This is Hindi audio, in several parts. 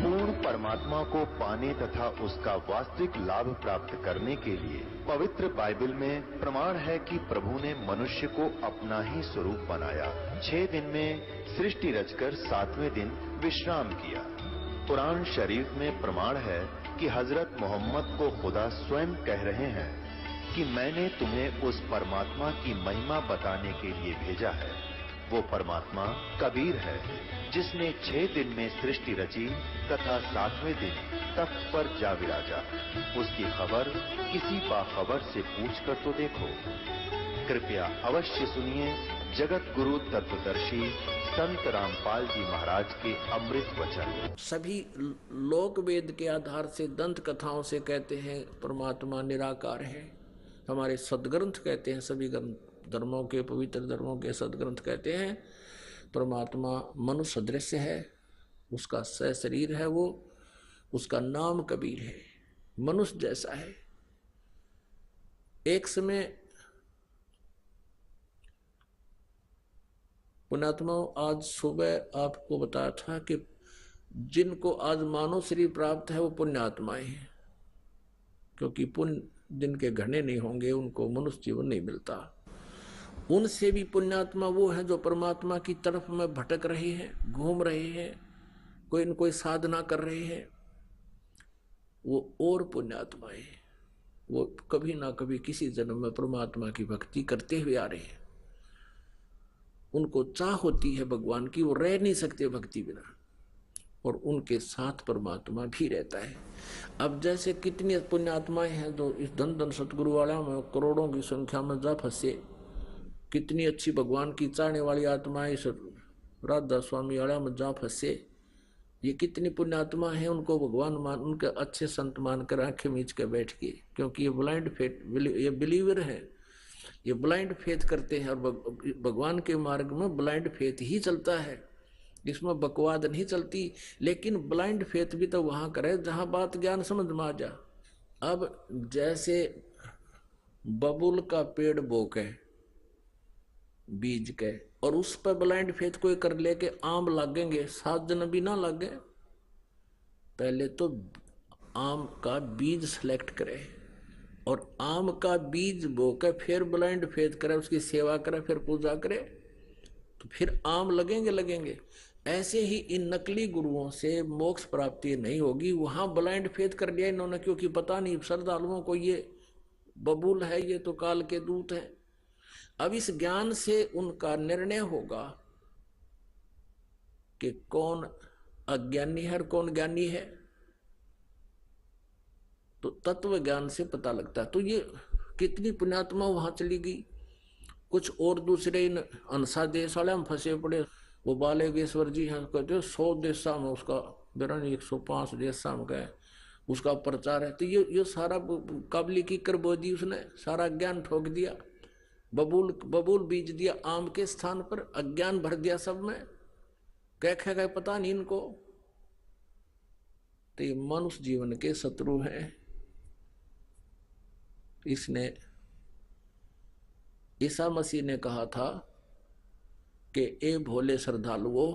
पूर्ण परमात्मा को पाने तथा उसका वास्तविक लाभ प्राप्त करने के लिए पवित्र बाइबल में प्रमाण है कि प्रभु ने मनुष्य को अपना ही स्वरूप बनाया। 6 दिन में सृष्टि रचकर 7वें दिन विश्राम किया। कुरान शरीफ में प्रमाण है कि हजरत मोहम्मद को खुदा स्वयं कह रहे हैं कि मैंने तुम्हें उस परमात्मा की महिमा बताने के लिए भेजा है। वो परमात्मा कबीर है जिसने 6 दिन में सृष्टि रची तथा 7वें दिन तख्त पर जा विराजा। उसकी खबर किसी बाखबर से पूछ कर तो देखो। कृपया अवश्य सुनिए जगत गुरु तत्वदर्शी संत रामपाल जी महाराज के अमृत वचन। सभी लोक वेद के आधार से दंत कथाओं से कहते हैं परमात्मा निराकार है। हमारे सदग्रंथ कहते हैं, सभी धर्मों के पवित्र धर्मों के सदग्रंथ कहते हैं परमात्मा मनुष्य सदृश है, उसका शरीर है, वो उसका नाम कबीर है, मनुष्य जैसा है। एक समय पुण्यात्मा आज सुबह आपको बताया था कि जिनको आज मानव शरीर प्राप्त है वो पुण्यात्माएं हैं, क्योंकि पुण्य जिनके घने नहीं होंगे उनको मनुष्य जीवन नहीं मिलता। उनसे भी पुण्यात्मा वो है जो परमात्मा की तरफ में भटक रहे हैं, घूम रहे हैं, कोई न कोई साधना कर रहे हैं, वो और पुण्यात्माएं, वो कभी ना कभी किसी जन्म में परमात्मा की भक्ति करते हुए आ रहे हैं। उनको चाह होती है भगवान की, वो रह नहीं सकते भक्ति बिना, और उनके साथ परमात्मा भी रहता है। अब जैसे कितनी पुण्यात्माएं हैं जो इस धन धन सतगुरु वाला में करोड़ों की संख्या में जा फंसे, कितनी अच्छी भगवान की चाहने वाली आत्माएं इस राधा स्वामी वाला में जा फंसे। ये कितनी पुण्यात्मा है, उनको भगवान मान, उनके अच्छे संत मानकर आंखें मीच के बैठ गए, क्योंकि ये ब्लाइंड फेथ, ये बिलीवर है, ये ब्लाइंड फेथ करते हैं। और भगवान के मार्ग में ब्लाइंड फेथ ही चलता है, इसमें बकवाद नहीं चलती। लेकिन ब्लाइंड फेथ भी तो वहां करे जहां बात ज्ञान समझ में आ जा। अब जैसे बबूल का पेड़ बोके बीज के, और उस पर ब्लाइंड फेथ कोई कर ले के आम लागेंगे, 7 जन भी ना लागे। पहले तो आम का बीज सिलेक्ट करे और आम का बीज बो के फिर ब्लाइंड फेथ करे, उसकी सेवा करे, फिर पूजा करे, तो फिर आम लगेंगे। ऐसे ही इन नकली गुरुओं से मोक्ष प्राप्ति नहीं होगी। वहां ब्लाइंड फेथ कर लिया इन्होंने, क्योंकि पता नहीं श्रद्धालुओं को ये बबूल है, ये तो काल के दूत है। अब इस ज्ञान से उनका निर्णय होगा कि कौन अज्ञानी है और कौन ज्ञानी है, तो तत्व ज्ञान से पता लगता है। तो ये कितनी पुण्यात्मा वहां चली गई। कुछ और दूसरे इन अंसा देश वाले हम फंसे पड़े। वो बालेगेश्वर जी हैं, कहते 100 देशा में उसका बिरन 105 देशा में गए, उसका प्रचार है। तो ये सारा काबली की कर बो दी, उसने सारा ज्ञान ठोक दिया, बबूल बीज दिया आम के स्थान पर, अज्ञान भर दिया सब में। कह गए पता नहीं इनको। तो ये मनुष्य जीवन के शत्रु हैं। इसने ईसा मसीह ने कहा था कि ए भोले श्रद्धालुओं,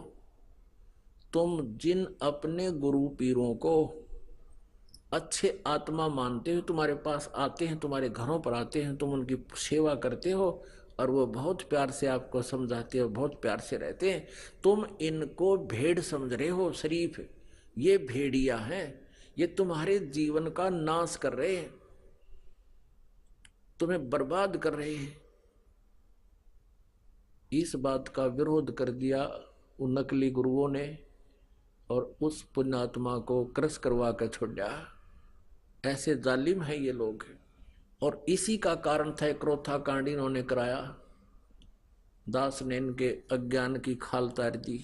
तुम जिन अपने गुरु पीरों को अच्छे आत्मा मानते हो, तुम्हारे पास आते हैं, तुम्हारे घरों पर आते हैं, तुम उनकी सेवा करते हो और वो बहुत प्यार से आपको समझाते हो, बहुत प्यार से रहते हैं, तुम इनको भेड़ समझ रहे हो। शरीफ ये भेड़िया हैं, ये तुम्हारे जीवन का नाश कर रहे हैं, तुम्हें बर्बाद कर रहे हैं। इस बात का विरोध कर दिया उन नकली गुरुओं ने और उस पुण्यात्मा को क्रश करवा कर छोड़ दिया। ऐसे जालिम है ये लोग। और इसी का कारण था क्रोथा कांड इन्होंने कराया। दास ने इनके अज्ञान की खाल तार दी,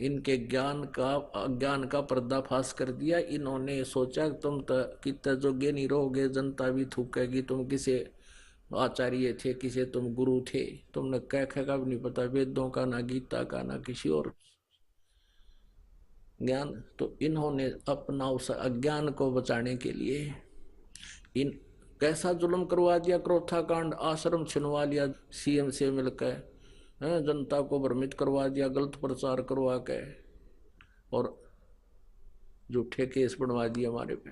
इनके अज्ञान का पर्दाफाश कर दिया। इन्होंने सोचा तुम तो कितने जोगे नहीं रहोगे, जनता भी थूकेगी, तुम किसे आचार्य थे, किसे तुम गुरु थे, तुमने कह का भी नहीं पता, वेदों का ना गीता का ना किसी और ज्ञान, तो इन्होंने अपना उस अज्ञान को बचाने के लिए इन कैसा जुल्म करवा दिया, क्रोथा कांड, आश्रम छिनवा लिया सीएम से मिलकर, जनता को भ्रमित करवा दिया, गलत प्रचार करवा के, और झूठे केस बनवा दिए हमारे पे।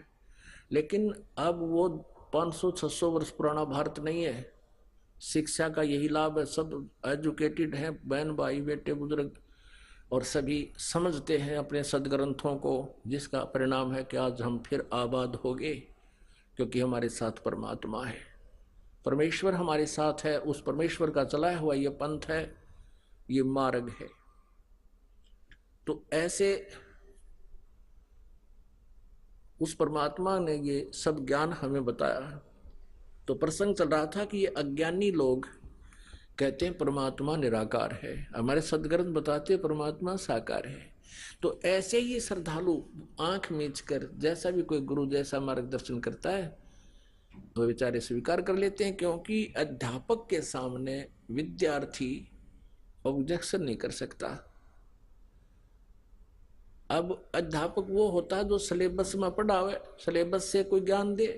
लेकिन अब वो 500-600 वर्ष पुराना भारत नहीं है। शिक्षा का यही लाभ है, सब एजुकेटेड हैं, बहन भाई बेटे बुजुर्ग, और सभी समझते हैं अपने सदग्रंथों को, जिसका परिणाम है कि आज हम फिर आबाद हो गए, क्योंकि हमारे साथ परमात्मा है, परमेश्वर हमारे साथ है। उस परमेश्वर का चलाया हुआ ये पंथ है, ये मार्ग है। तो ऐसे उस परमात्मा ने ये सब ज्ञान हमें बताया। तो प्रसंग चल रहा था कि ये अज्ञानी लोग कहते हैं परमात्मा निराकार है, हमारे सदग्रंथ बताते हैं परमात्मा साकार है। तो ऐसे ही श्रद्धालु आंख मीच कर जैसा भी कोई गुरु जैसा मार्गदर्शन करता है वो बेचारे स्वीकार कर लेते हैं, क्योंकि अध्यापक के सामने विद्यार्थी ऑब्जेक्शन नहीं कर सकता। अब अध्यापक वो होता है जो सिलेबस में पढ़ावे, सिलेबस से कोई ज्ञान दे।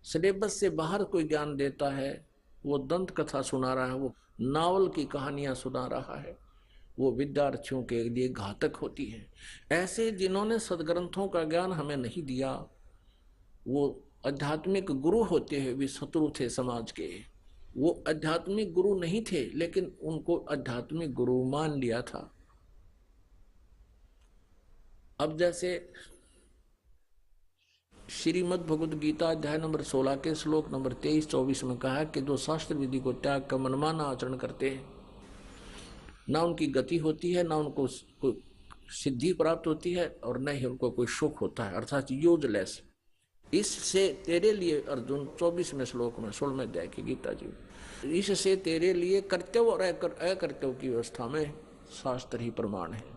सिलेबस से बाहर कोई ज्ञान देता है, वो दंत कथा सुना रहा है, वो नावल की कहानियां सुना रहा है, वो विद्यार्थियों के लिए घातक होती है। ऐसे जिन्होंने सदग्रंथों का ज्ञान हमें नहीं दिया, वो आध्यात्मिक गुरु होते हैं, वे शत्रु थे समाज के। वो आध्यात्मिक गुरु नहीं थे, लेकिन उनको आध्यात्मिक गुरु मान लिया था। अब जैसे श्रीमद् भगवद गीता अध्याय नंबर 16 के श्लोक नंबर 23-24 में कहा कि जो शास्त्र विधि को त्याग कर मनमाना आचरण करते हैं, ना उनकी गति होती है, ना उनको कोई सिद्धि प्राप्त होती है, और न ही उनको कोई सुख होता है, अर्थात यूजलेस। इससे तेरे लिए अर्जुन 24वें श्लोक में 16वें अध्याय की गीता जी, इससे तेरे लिए कर्तव्य और अकर्तव्य की व्यवस्था में शास्त्र ही प्रमाण है।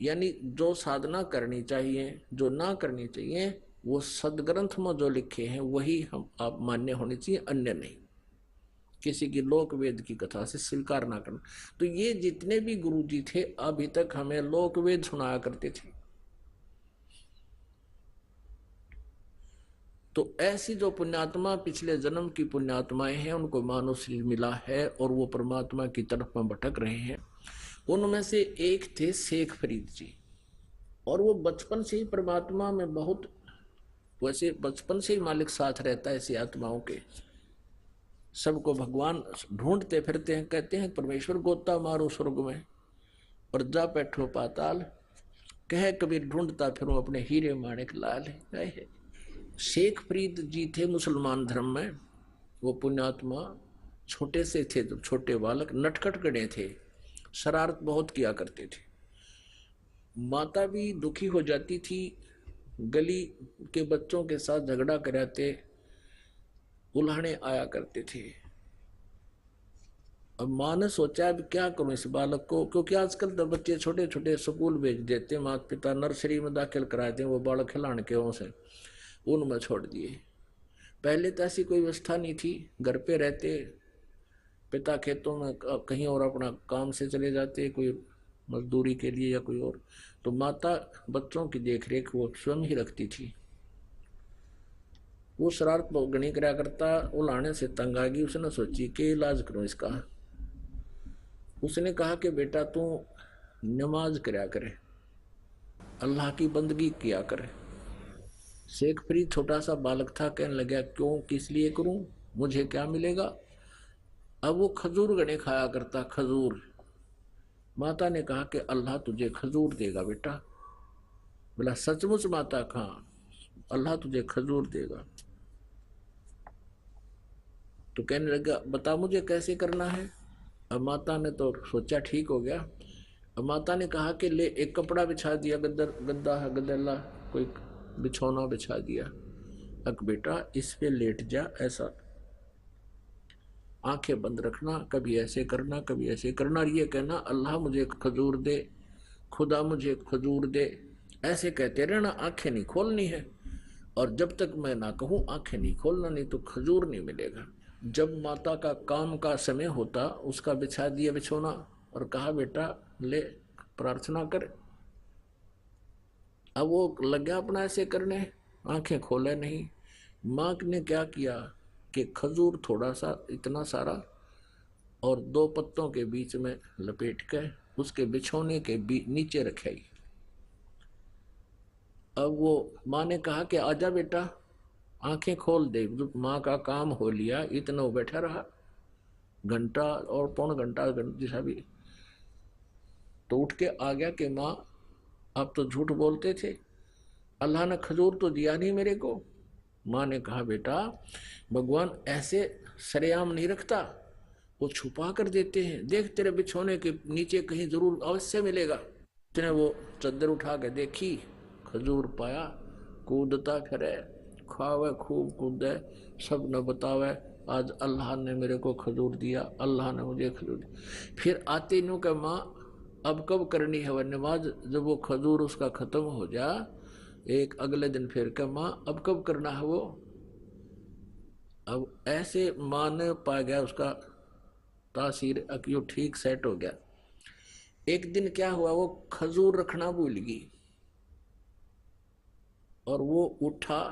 यानी जो साधना करनी चाहिए, जो ना करनी चाहिए, वो सदग्रंथ में जो लिखे हैं वही हम आप मान्य होनी चाहिए, अन्य नहीं। किसी की लोक वेद की कथा से स्वीकार ना करना। तो ये जितने भी गुरु जी थे अभी तक हमें लोक वेद सुनाया करते थे। तो ऐसी जो पुण्यात्मा पिछले जन्म की पुण्यात्माएं हैं, उनको मानव शरीर मिला है और वो परमात्मा की तरफ में भटक रहे हैं। उनमें से एक थे शेख फरीद जी, और वो बचपन से ही परमात्मा में बहुत, वैसे बचपन से ही मालिक साथ रहता है ऐसी आत्माओं के। सबको भगवान ढूंढते फिरते हैं, कहते हैं परमेश्वर गोता मारो स्वर्ग में और जा बैठो पाताल, कह कबीर ढूंढता फिरो अपने हीरे माणिक लाल है। शेख फरीद जी थे मुसलमान धर्म में। वो पुण्यात्मा छोटे से थे, जब छोटे बालक नटखट गड़े थे, शरारत बहुत किया करते थे। माता भी दुखी हो जाती थी, गली के बच्चों के साथ झगड़ा कराते, उल्हाने आया करते थे। अब माँ ने सोचा अब क्या करूं इस बालक को, क्योंकि आजकल तो बच्चे छोटे छोटे स्कूल भेज देते, माता पिता नर्सरी में दाखिल कराते हैं, वो बालक खिलाने के वहाँ से उनमें छोड़ दिए। पहले तो ऐसी कोई व्यवस्था नहीं थी, घर पे रहते, पिता खेतों में कहीं और अपना काम से चले जाते, कोई मजदूरी के लिए या कोई और, तो माता बच्चों की देखरेख वो स्वयं ही रखती थी। वो शरारत गणी करा करता, उलाने से तंग आ गई। उसने सोची कि इलाज करूं इसका। उसने कहा कि बेटा तू नमाज करा करे, अल्लाह की बंदगी किया करे। शेख फरीद छोटा सा बालक था, कहने लगा क्यों, किस लिए करूं, मुझे क्या मिलेगा। अब वो खजूर गणे खाया करता, खजूर। माता ने कहा कि अल्लाह तुझे खजूर देगा बेटा। बोला सचमुच माता, कहा अल्लाह तुझे खजूर देगा। तो कहने लगा बता मुझे कैसे करना है। अब माता ने तो सोचा ठीक हो गया। अब माता ने कहा कि ले एक कपड़ा बिछा दिया, गद्दा गद्दला कोई बिछौना बिछा दिया, अब बेटा इस पे लेट जा, ऐसा आंखें बंद रखना, कभी ऐसे करना कभी ऐसे करना, और ये कहना अल्लाह मुझे खजूर दे, खुदा मुझे खजूर दे, ऐसे कहते रहना, आंखें नहीं खोलनी है। और जब तक मैं ना कहूँ आंखें नहीं खोलना, नहीं तो खजूर नहीं मिलेगा। जब माता का काम का समय होता, उसका बिछा दिया बिछोना और कहा बेटा ले प्रार्थना करे। अब वो लग गया अपना ऐसे करने, आंखें खोले नहीं। माँ ने क्या किया कि खजूर थोड़ा सा इतना सारा और 2 पत्तों के बीच में लपेट कर उसके बिछौने के नीचे रखाई। अब वो माँ ने कहा कि आजा बेटा, आंखें खोल दे। माँ का काम हो लिया, इतना वो बैठा रहा, घंटा और पौन घंटा जैसा भी। तो उठ के आ गया कि माँ आप तो झूठ बोलते थे, अल्लाह ने खजूर तो दिया नहीं मेरे को। माँ ने कहा बेटा भगवान ऐसे सरेआम नहीं रखता, वो छुपा कर देते हैं, देख तेरे बिछौने के नीचे कहीं जरूर अवश्य मिलेगा। उसने वो चद्दर उठा के देखी, खजूर पाया, कूदता फिरे, खावे खूब कूदे, सब न बतावे आज अल्लाह ने मेरे को खजूर दिया, अल्लाह ने मुझे खजूर दिया। फिर आते नु के माँ अब कब करनी है वह नमाज, जब वो खजूर उसका खत्म हो जा, एक अगले दिन फिर के माँ अब कब करना है वो। अब ऐसे माँ ने पा गया उसका तासीर, अकियो ठीक सेट हो गया। एक दिन क्या हुआ, वो खजूर रखना भूल गई और वो उठा,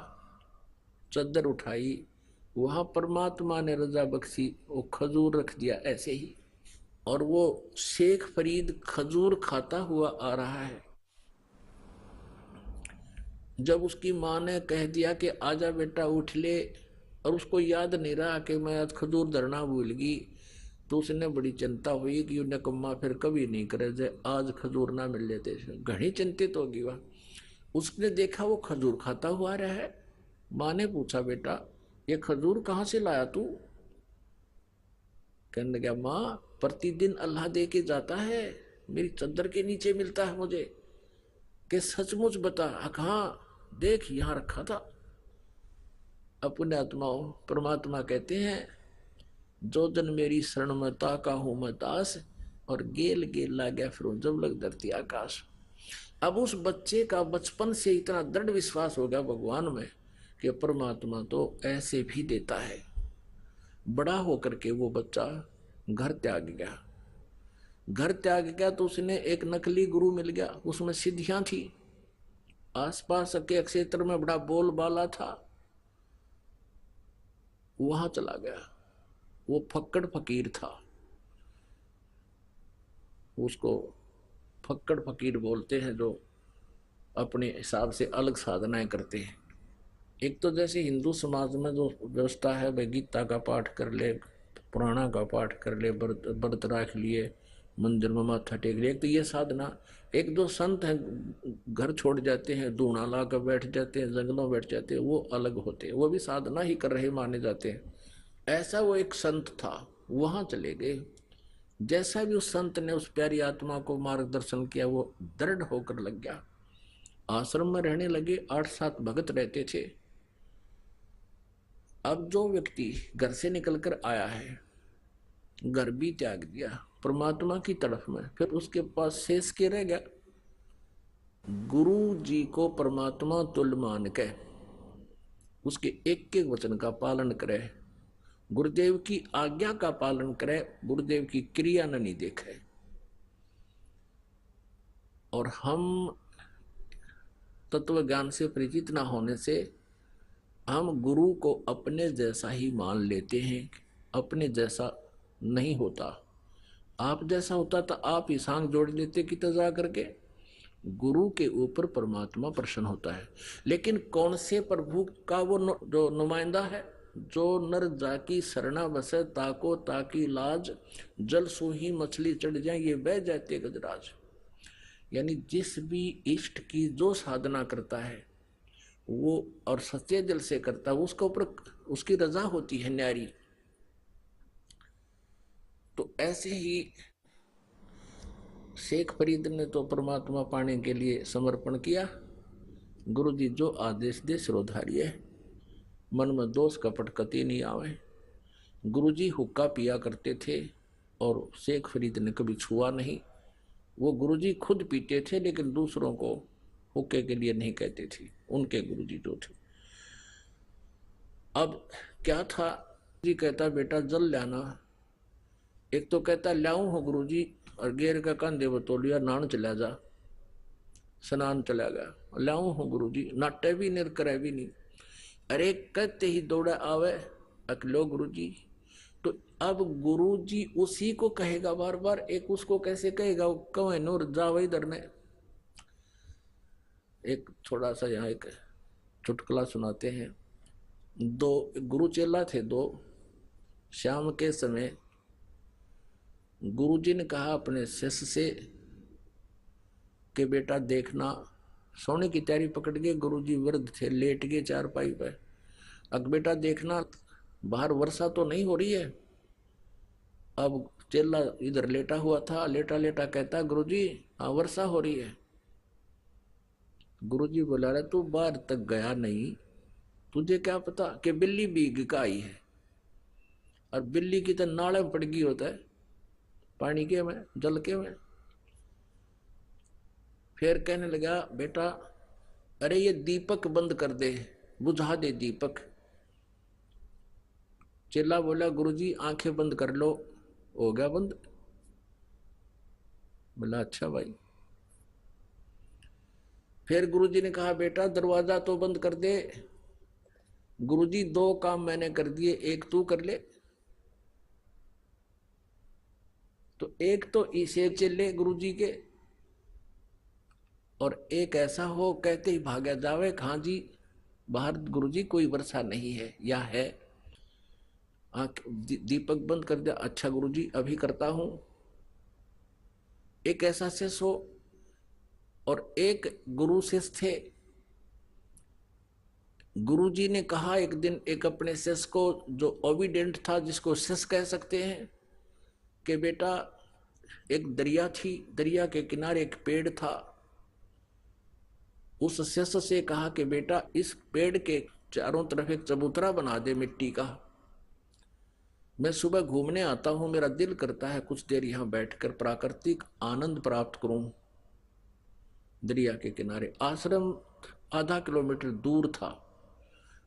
चद्दर उठाई, वहां परमात्मा ने रजा बख्शी, वो खजूर रख दिया ऐसे ही। और वो शेख फरीद खजूर खाता हुआ आ रहा है। जब उसकी माँ ने कह दिया कि आजा बेटा उठ ले, और उसको याद नहीं रहा कि मैं आज खजूर धरना भूल गई, तो उसने बड़ी चिंता हुई कि उन्हें कम्मा फिर कभी नहीं करे जे आज खजूर ना मिल लेते। घनी चिंतित होगी वह। उसने देखा वो खजूर खाता हुआ रहा है। माँ ने पूछा बेटा ये खजूर कहाँ से लाया तू। कहने लगा माँ प्रतिदिन अल्लाह दे के जाता है, मेरी चद्दर के नीचे मिलता है मुझे। कि सचमुच बता। हाँ देख यहाँ रखा था। अपने आत्माओं परमात्मा कहते हैं जो जन मेरी शरण में ताका हूं मैं दास, और गेल गेल ला गया फिर जब लग धरती आकाश। अब उस बच्चे का बचपन से इतना दृढ़ विश्वास हो गया भगवान में कि परमात्मा तो ऐसे भी देता है। बड़ा होकर के वो बच्चा घर त्याग गया। घर त्याग गया तो उसने एक नकली गुरु मिल गया, उसमें सिद्धियां थी, आसपास के क्षेत्र में बड़ा बोलबाला था। वहां चला गया। वो फक्कड़ फकीर था, उसको फक्कड़ फकीर बोलते हैं जो अपने हिसाब से अलग साधनाएं करते हैं। एक तो जैसे हिंदू समाज में जो व्यवस्था है भाई गीता का पाठ कर ले, पुराणा का पाठ कर ले, व्रत रख लिए, मंदिर में माथा टेक लिया, एक तो ये साधना। एक दो संत हैं घर छोड़ जाते हैं, दूना ला कर बैठ जाते हैं, जंगलों बैठ जाते हैं, वो अलग होते हैं, वो भी साधना ही कर रहे माने जाते हैं। ऐसा वो एक संत था, वहां चले गए। जैसा भी उस संत ने उस प्यारी आत्मा को मार्गदर्शन किया वो दृढ़ होकर लग गया। आश्रम में रहने लगे, 8-7 भगत रहते थे। अब जो व्यक्ति घर से निकलकर आया है, घर भी त्याग दिया परमात्मा की तरफ में, फिर उसके पास शेष के रह गया। गुरु जी को परमात्मा तुल्य मान के उसके एक एक वचन का पालन करे, गुरुदेव की आज्ञा का पालन करे, गुरुदेव की क्रिया न नहीं देखे। और हम तत्व ज्ञान से परिचित न होने से हम गुरु को अपने जैसा ही मान लेते हैं, अपने जैसा नहीं होता। आप जैसा होता तो आप ही सांग जोड़ लेते कि तजा करके। गुरु के ऊपर परमात्मा प्रसन्न होता है। लेकिन कौन से प्रभु का वो जो नुमाइंदा है, जो नर जाकी शरणा बसे ताको ताकी लाज, जल सूही मछली चढ़ जाए ये बह जाते गजराज। यानी जिस भी इष्ट की जो साधना करता है वो और सच्चे दिल से करता है, उसके ऊपर उसकी रजा होती है न्यारी। तो ऐसे ही शेख फरीद ने तो परमात्मा पाने के लिए समर्पण किया। गुरु जी जो आदेश दे सिरोधार्य, मन में दोष कपट कति नहीं आवे। गुरु जी हुक्का पिया करते थे और शेख फरीद ने कभी छुआ नहीं। वो गुरु जी खुद पीते थे लेकिन दूसरों को हुक्के के लिए नहीं कहते थे, उनके गुरु जी जो थे। अब क्या था, जी कहता बेटा जल लाना। एक तो कहता लाऊं हो गुरु जी, और गेर का कंधे वो तोलिया, नान चला जा, स्नान चला गया। लाऊं हूँ गुरु जी, नाटे भी नहीं करे भी नहीं। अरे कहते ही दौड़ा आवे अकलो गुरु जी। तो अब गुरु जी उसी को कहेगा बार बार, एक उसको कैसे कहेगा? वो कहे नूर जाओ इधर ने। एक थोड़ा सा यहाँ एक चुटकुला सुनाते हैं। दो गुरु चेला थे दो। शाम के समय गुरुजी ने कहा अपने शिष्य से कि बेटा देखना, सोने की तैयारी पकड़ के गुरुजी वृद्ध थे, लेट गए चारपाई पे। अब बेटा देखना बाहर वर्षा तो नहीं हो रही है। अब चेला इधर लेटा हुआ था, लेटा लेटा कहता गुरुजी हाँ वर्षा हो रही है। गुरुजी बोला रहे तू बाहर तक गया नहीं, तुझे क्या पता कि बिल्ली भीग का आई है। और बिल्ली की तो नाले में पड़ गई होता है, पानी के में, जल के में। फिर कहने लगा बेटा अरे ये दीपक बंद कर दे, बुझा दे दीपक। चेला बोला गुरुजी आंखें बंद कर लो, हो गया बंद। बोला अच्छा भाई। फिर गुरुजी ने कहा बेटा दरवाजा तो बंद कर दे। गुरुजी दो काम मैंने कर दिए, एक तू कर ले। तो एक तो इसे चले गुरुजी के, और एक ऐसा हो कहते ही भागा जावे हाँ जी बाहर गुरुजी कोई वर्षा नहीं है या है। आंख दीपक बंद कर दिया। अच्छा गुरुजी अभी करता हूं। एक ऐसा शिष्य हो, और एक गुरु शिष्य थे। गुरुजी ने कहा एक दिन एक अपने शिष्य को जो ओबीडेंट था, जिसको शिष्य कह सकते हैं, कि बेटा एक दरिया थी, दरिया के किनारे एक पेड़ था। उस शिष्य से कहा कि बेटा इस पेड़ के चारों तरफ एक चबूतरा बना दे मिट्टी का। मैं सुबह घूमने आता हूं, मेरा दिल करता है कुछ देर यहां बैठकर प्राकृतिक आनंद प्राप्त करूं। दरिया के किनारे आश्रम आधा किलोमीटर दूर था,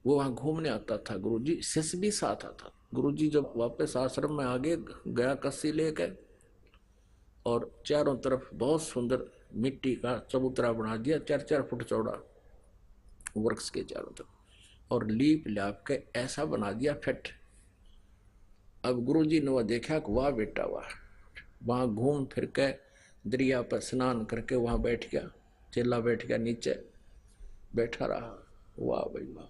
वो वहां घूमने आता था। गुरुजी शिष्य भी साथ आता। गुरुजी जब वापस आश्रम में आगे गया कस्सी लेकर, और चारों तरफ बहुत सुंदर मिट्टी का चबूतरा बना दिया, 4-4 फुट चौड़ा, वृक्ष के चारों तरफ, और लीप लाप के ऐसा बना दिया फिट। अब गुरुजी ने वह देखा कि वाह बेटा वाह। वहां घूम फिर के दरिया पर स्नान करके वहां बैठ गया। चेला बैठ गया नीचे, बैठा रहा। वाह भाई वाह।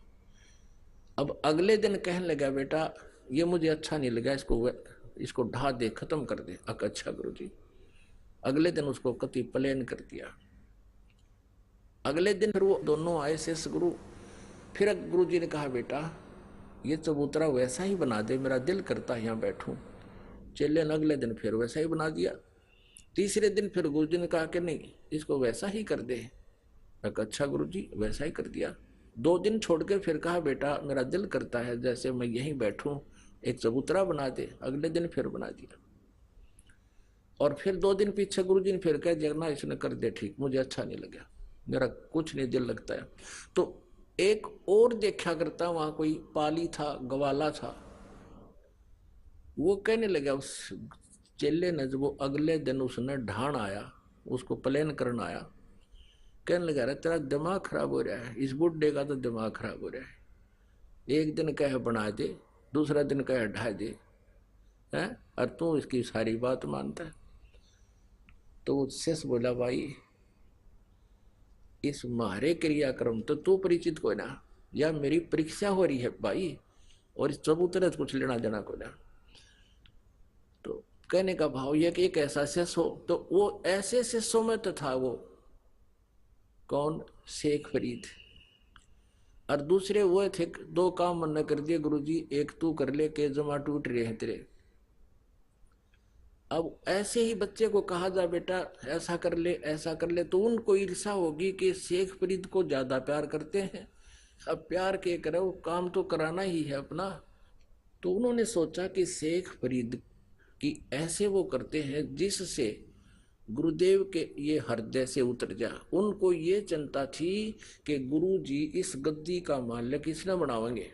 अब अगले दिन कहने लगा बेटा ये मुझे अच्छा नहीं लगा, इसको ढा दे, खत्म कर दे। अच्छा गुरुजी। अगले दिन उसको कति प्लेन कर दिया। अगले दिन फिर वो दोनों आए शिष्य गुरु। फिर गुरुजी ने कहा बेटा ये चबूतरा वैसा ही बना दे, मेरा दिल करता है यहाँ बैठूं। चेले ने अगले दिन फिर वैसा ही बना दिया। तीसरे दिन फिर गुरुजी ने कहा कि नहीं इसको वैसा ही कर दे। अच्छा गुरुजी वैसा ही कर दिया। 2 दिन छोड़ के फिर कहा बेटा मेरा दिल करता है जैसे मैं यहीं बैठूं, एक चबूतरा बना दे। अगले दिन फिर बना दिया। और फिर 2 दिन पीछे गुरुजी ने फिर कह जगना इसने कर दे ठीक, मुझे अच्छा नहीं लगा, मेरा कुछ नहीं दिल लगता है। तो एक और देखा करता, वहां कोई पाली था, गवाला था। वो कहने लगा उस चेले ने, जब वो अगले दिन उसने ढाण आया, उसको प्लेन करना आया, कहने लगा रहा तेरा दिमाग खराब हो रहा है, इस बुढ़े का तो दिमाग खराब हो रहा है। एक दिन कहे बना दे, दूसरा दिन कहे ढा दे, है और तू इसकी सारी बात मानता है। तो वो शिष्य बोला भाई इस मारे क्रियाक्रम तो तू परिचित को ना, या मेरी परीक्षा हो रही है भाई, और इस चबूतरे से कुछ लेना देना को ना। तो कहने का भाव यह कि एक ऐसा शिष्य हो, तो वो ऐसे शिष्यों में तो था वो कौन, शेख फरीद। और दूसरे वो थे 2 काम मन कर दिए गुरुजी, एक तू कर ले के जमा टूट रहे हैं तेरे। अब ऐसे ही बच्चे को कहा जा बेटा ऐसा कर ले ऐसा कर ले, तो उनको ईर्षा होगी कि शेख फरीद को ज्यादा प्यार करते हैं। अब प्यार के करो, काम तो कराना ही है अपना। तो उन्होंने सोचा कि शेख फरीद की ऐसे वो करते हैं जिससे गुरुदेव के ये हृदय से उतर जा। उनको ये चिंता थी कि गुरु जी इस गद्दी का मालिक इसने बनावेंगे।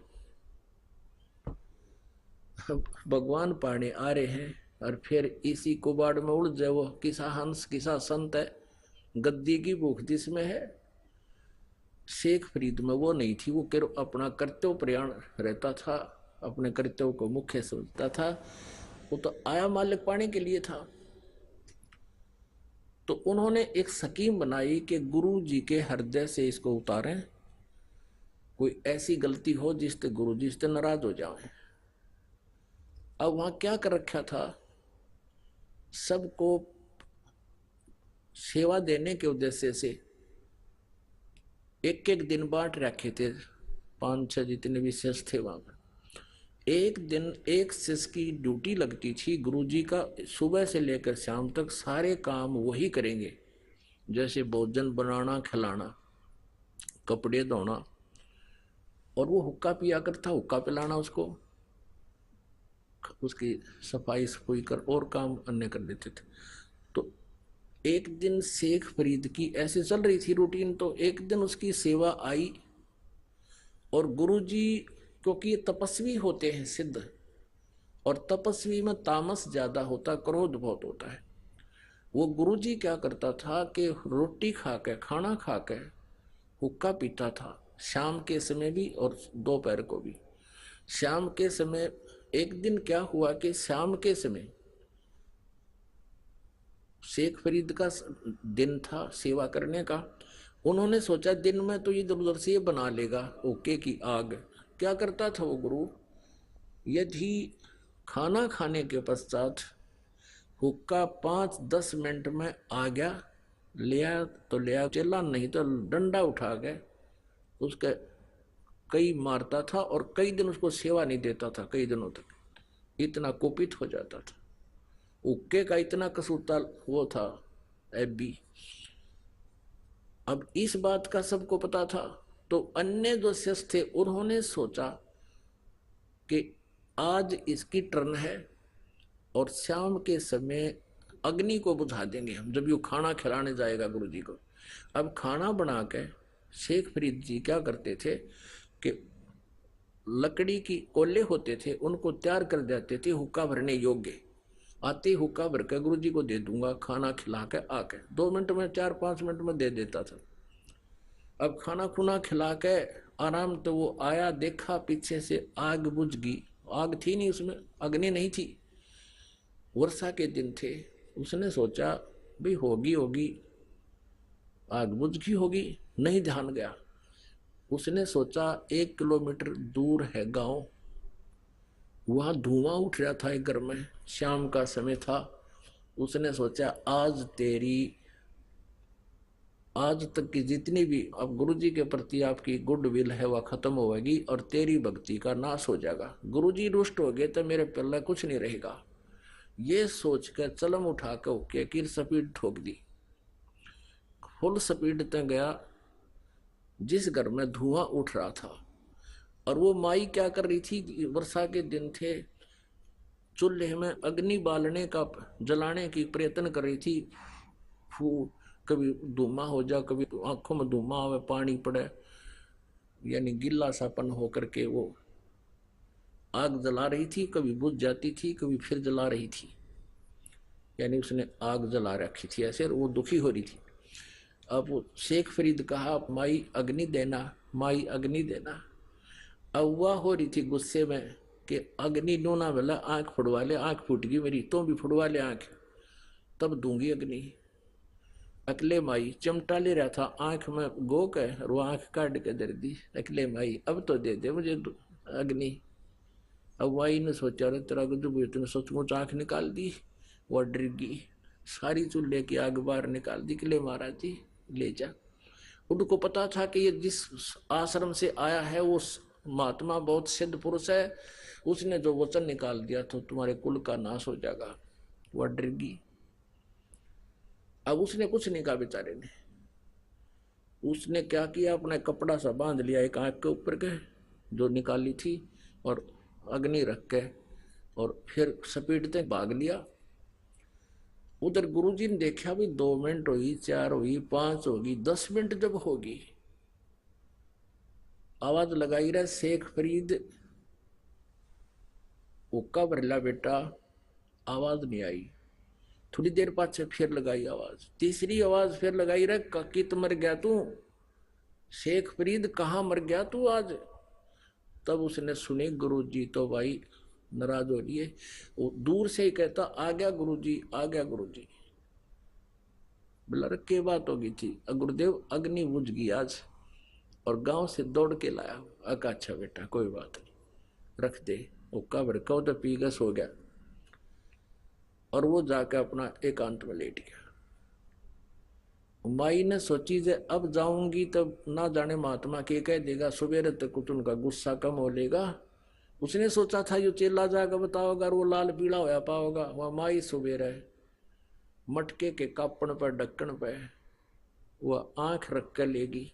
भगवान पाने आ रहे हैं, और फिर इसी कुबाड़ में उड़ जाए। वो किसा हंस किसा संत है, गद्दी की भूख जिसमें है। शेख फरीद में वो नहीं थी। वो अपना कर्तव्य प्रयाण रहता था, अपने कर्तव्य को मुख्य सोचता था। वो तो आया मालिक पाने के लिए था। तो उन्होंने एक स्कीम बनाई कि गुरु जी के हृदय से इसको उतारें, कोई ऐसी गलती हो जिससे गुरु जी से नाराज हो जाए। अब वहां क्या कर रखा था, सबको सेवा देने के उद्देश्य से एक एक दिन बांट रखे थे। 5-6 जितने भी शिष्य थे वहां पर, एक दिन एक शिष्य की ड्यूटी लगती थी। गुरुजी का सुबह से लेकर शाम तक सारे काम वही करेंगे, जैसे भोजन बनाना, खिलाना, कपड़े धोना, और वो हुक्का पिया करता, हुक्का पिलाना उसको, उसकी सफाई सफाई कर और काम अन्य कर देते थे। तो एक दिन शेख फरीद की ऐसे चल रही थी रूटीन, तो एक दिन उसकी सेवा आई। और गुरुजी क्योंकि ये तपस्वी होते हैं सिद्ध, और तपस्वी में तामस ज्यादा होता, क्रोध बहुत होता है। वो गुरुजी क्या करता था कि रोटी खा के, खाना खा के हुक्का पीता था, शाम के समय भी और दोपहर को भी। शाम के समय एक दिन क्या हुआ कि शाम के समय शेख फरीद का दिन था सेवा करने का। उन्होंने सोचा दिन में तो इधर उधर से ये बना लेगा ओके की आग। क्या करता था वो गुरु, यदि खाना खाने के पश्चात हुक्का 5-10 मिनट में आ गया, लिया तो लिया, चला नहीं तो डंडा उठा के उसके कई मारता था, और कई दिन उसको सेवा नहीं देता था, कई दिनों तक। इतना कुपित हो जाता था, हुक्के का इतना कसूता वो था एबी। अब इस बात का सबको पता था। तो अन्य जो शिष्य थे उन्होंने सोचा कि आज इसकी टर्न है, और शाम के समय अग्नि को बुझा देंगे हम, जब ये खाना खिलाने जाएगा गुरु जी को। अब खाना बना के शेख फरीद जी क्या करते थे कि लकड़ी की कोले होते थे, उनको तैयार कर देते थे हुक्का भरने योग्य। आते ही हुक्का भर के गुरु जी को दे दूंगा, खाना खिला के आके 2 मिनट में, 4-5 मिनट में दे देता था। अब खाना खुना खिला के आराम, तो वो आया, देखा पीछे से आग बुझ गई। आग थी नहीं उसमें, अग्नि नहीं थी, वर्षा के दिन थे। उसने सोचा भाई होगी होगी, आग बुझ गई होगी, नहीं ध्यान गया। उसने सोचा 1 किलोमीटर दूर है गांव, वहां धुआं उठ रहा था एक घर में, शाम का समय था। उसने सोचा आज तक की जितनी भी अब गुरु जी के प्रति आपकी गुडविल है वह खत्म होगी, और तेरी भक्ति का नाश हो जाएगा। गुरु जी रुष्ट हो गए तो मेरे पल्ले कुछ नहीं रहेगा। ये सोचकर चलम उठा के की स्पीड ठोक दी, फुल स्पीड तक गया जिस घर में धुआं उठ रहा था। और वो माई क्या कर रही थी, वर्षा के दिन थे, चूल्हे में अग्नि बालने का, जलाने की प्रयत्न कर रही थी। कभी धुआं हो जा, कभी आंखों में धुआं आवे, पानी पड़े, यानी गिल्ला सापन होकर के वो आग जला रही थी। कभी बुझ जाती थी, कभी फिर जला रही थी, यानी उसने आग जला रखी थी ऐसे, वो दुखी हो रही थी। अब शेख फरीद कहा माई अग्नि देना, माई अग्नि देना। अब वह हो रही थी गुस्से में कि अग्नि नोना वाला, आंख फुड़वा ले, आंख फूट गई मेरी, तो भी फुड़वा ले आंख, तब दूंगी अग्नि। अकले माई चिमटा ले रहा था, आंख में गो के और वो आंख काट के दे दी। अकले माई अब तो दे दे मुझे अग्नि। अब माई ने सोचा रे तेरा गुजब, तूने सचमुच आंख निकाल दी। वो डर गई, सारी चूल्हे की आग बाहर निकाल दी। किले महाराज जी ले जा। उनको पता था कि ये जिस आश्रम से आया है वो महात्मा बहुत सिद्ध पुरुष है, उसने जो वचन निकाल दिया तो तुम्हारे कुल का नाश हो जाएगा। वह डर गई। अब उसने कुछ नहीं कहा बेचारे ने। उसने क्या किया, अपना कपड़ा सा बांध लिया एक आंख के ऊपर के जो निकाली थी, और अग्नि रख के, और फिर सपीटते भाग लिया। उधर गुरुजी ने देखा भी 2 मिनट हुई, 4 हुई, 5 होगी, 10 मिनट जब होगी, आवाज लगाई रहा शेख फरीद हुक्का भरला बेटा, आवाज नहीं आई। थोड़ी देर पाछे फिर लगाई आवाज, तीसरी आवाज फिर लगाई, रे कित मर गया तू, शेख फरीद कहाँ मर गया तू आज। तब उसने सुनी, गुरुजी तो भाई नाराज हो रही है। वो दूर से ही कहता, आ गया गुरुजी, आ गया गुरुजी। बोला रे क्या बात होगी थी। गुरुदेव अग्नि बुझ गई आज, और गांव से दौड़ के लाया। अका अच्छा बेटा कोई बात नहीं, रख दे। वो कब्र कहो तो पी गस हो गया, और वो जाकर अपना एकांत में लेट गया। माई ने सोची जे अब जाऊंगी तब ना जाने महात्मा के कह देगा, सुबेरे तक कुछ उनका गुस्सा कम हो लेगा। उसने सोचा था यो चेला जाकर बताओगा, वो लाल पीला होया पाओगा। वह माई सुबेरे मटके के कापण पर ढक्कन पे वह आंख रख कर लेगी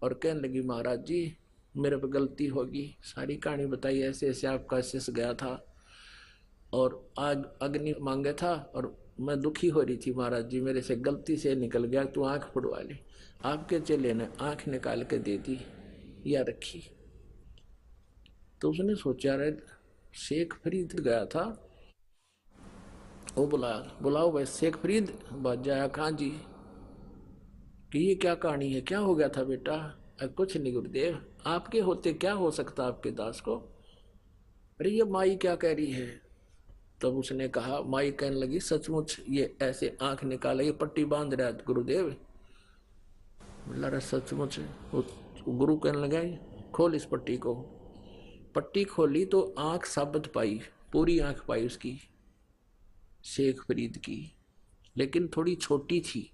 और कहने लगी, महाराज जी मेरे पे गलती होगी। सारी कहानी बताई, ऐसे ऐसे आपका शिष्य गया था और आग अग्नि मांगे था, और मैं दुखी हो रही थी महाराज जी, मेरे से गलती से निकल गया, तू आंख फुड़वा ले। आपके चेले ने आंख निकाल के दे दी या रखी। तो उसने सोचा, रे शेख फरीद गया था, वो बुलाओ भाई शेख फरीद। बात जाया कहाँ जी, कि ये क्या कहानी है, क्या हो गया था बेटा। कुछ नहीं गुरुदेव, आपके होते क्या हो सकता आपके दास को। अरे ये माई क्या कह रही है। तब उसने कहा, माई कहने लगी, सचमुच ये ऐसे आंख निकाला, ये पट्टी बांध रहा है गुरुदेव। बोला रहा सचमुच। वो गुरु कहने लगा, खोल इस पट्टी को। पट्टी खोली तो आंख साबित पाई, पूरी आंख पाई उसकी, शेख फरीद की, लेकिन थोड़ी छोटी थी।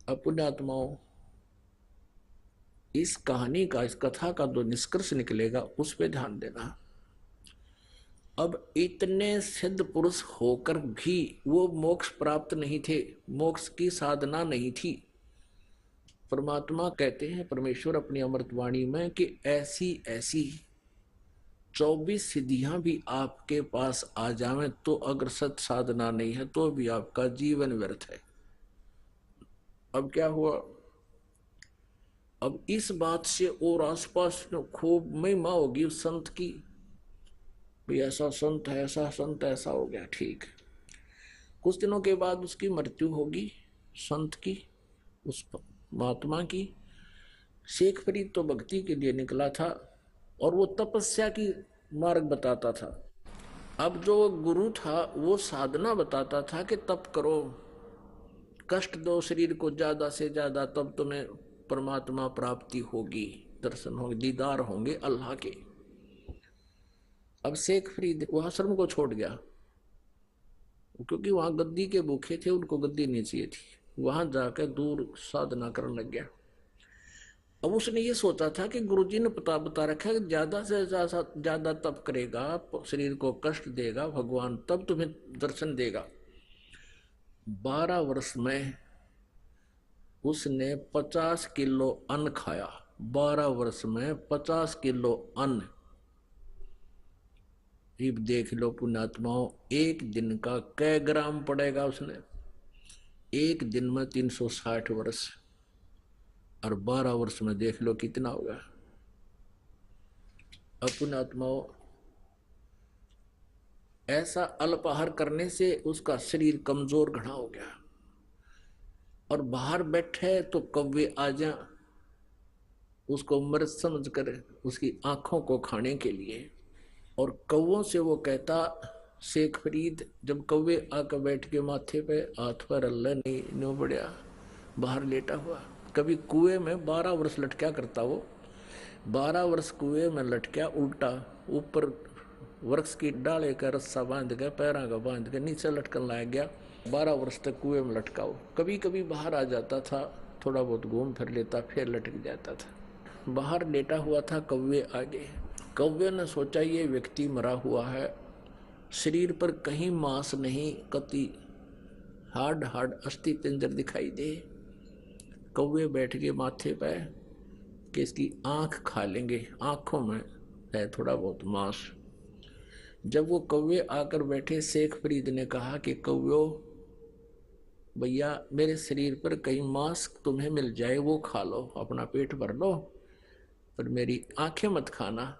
अब पुण्यात्माओं, इस कहानी का, इस कथा का जो निष्कर्ष निकलेगा उस पे ध्यान देना। अब इतने सिद्ध पुरुष होकर भी वो मोक्ष प्राप्त नहीं थे, मोक्ष की साधना नहीं थी। परमात्मा कहते हैं, परमेश्वर अपनी अमृतवाणी में, कि ऐसी ऐसी 24 सिद्धियां भी आपके पास आ जावें तो अगर सत साधना नहीं है तो भी आपका जीवन व्यर्थ है। अब क्या हुआ, अब इस बात से और आसपास खूब महिमा होगी उस संत की, भाई ऐसा संत है, ऐसा संत, ऐसा हो गया, ठीक। कुछ दिनों के बाद उसकी मृत्यु होगी, संत की, उस महात्मा की। शेख फरीद तो भक्ति के लिए निकला था और वो तपस्या की मार्ग बताता था। अब जो गुरु था वो साधना बताता था कि तप करो, कष्ट दो शरीर को ज्यादा से ज्यादा, तब तुम्हें परमात्मा प्राप्ति होगी, दर्शन होंगे, दीदार होंगे अल्लाह के। अब शेख फरीद वो आश्रम को छोड़ गया, क्योंकि वहां गद्दी के भूखे थे, उनको गद्दी नहीं चाहिए थी। वहां जाकर दूर साधना करने लग गया। अब उसने ये सोचा था कि गुरुजी ने बता रखा है कि ज्यादा से ज्यादा तप करेगा, शरीर को कष्ट देगा भगवान, तब तुम्हें दर्शन देगा। 12 वर्ष में उसने 50 किलो अन्न खाया। 12 वर्ष में 50 किलो अन्न। अब देख लो पुण्यात्माओं, एक दिन का कै ग्राम पड़ेगा उसने। एक दिन में 360 वर्ष, और 12 वर्ष में देख लो कितना होगा। अब पुण्यात्माओं, ऐसा अल्पाहार करने से उसका शरीर कमजोर घना हो गया, और बाहर बैठे तो कौवे आ जा उसको मृत समझकर उसकी आंखों को खाने के लिए। और कौवों से वो कहता, शेख फरीद, जब कौवे आकर बैठ के माथे पे हाथ पर अल्लाह नहीं नो बढ़िया, बाहर लेटा हुआ। कभी कुएं में 12 वर्ष लटका करता वो, 12 वर्ष कुएं में लटका उल्टा, ऊपर वृक्ष की डाले का रस्सा बांध के, पैरों का बांध के नीचे लटकन लाया गया। 12 वर्ष तक कुएं में लटका हो। कभी कभी बाहर आ जाता था, थोड़ा बहुत घूम फिर लेता, फिर लटक जाता था। बाहर लेटा हुआ था, कौवे आगे। कौवे ने सोचा ये व्यक्ति मरा हुआ है, शरीर पर कहीं मांस नहीं, कति हाड हाड अस्थि पिंजर दिखाई दे। कौवे बैठ गए माथे पे कि इसकी आंख खा लेंगे, आंखों में है थोड़ा बहुत मांस। जब वो कौवे आकर बैठे, शेख फरीद ने कहा कि कौवे भैया, मेरे शरीर पर कहीं मांस तुम्हें मिल जाए वो खा लो, अपना पेट भर लो, पर मेरी आंखें मत खाना।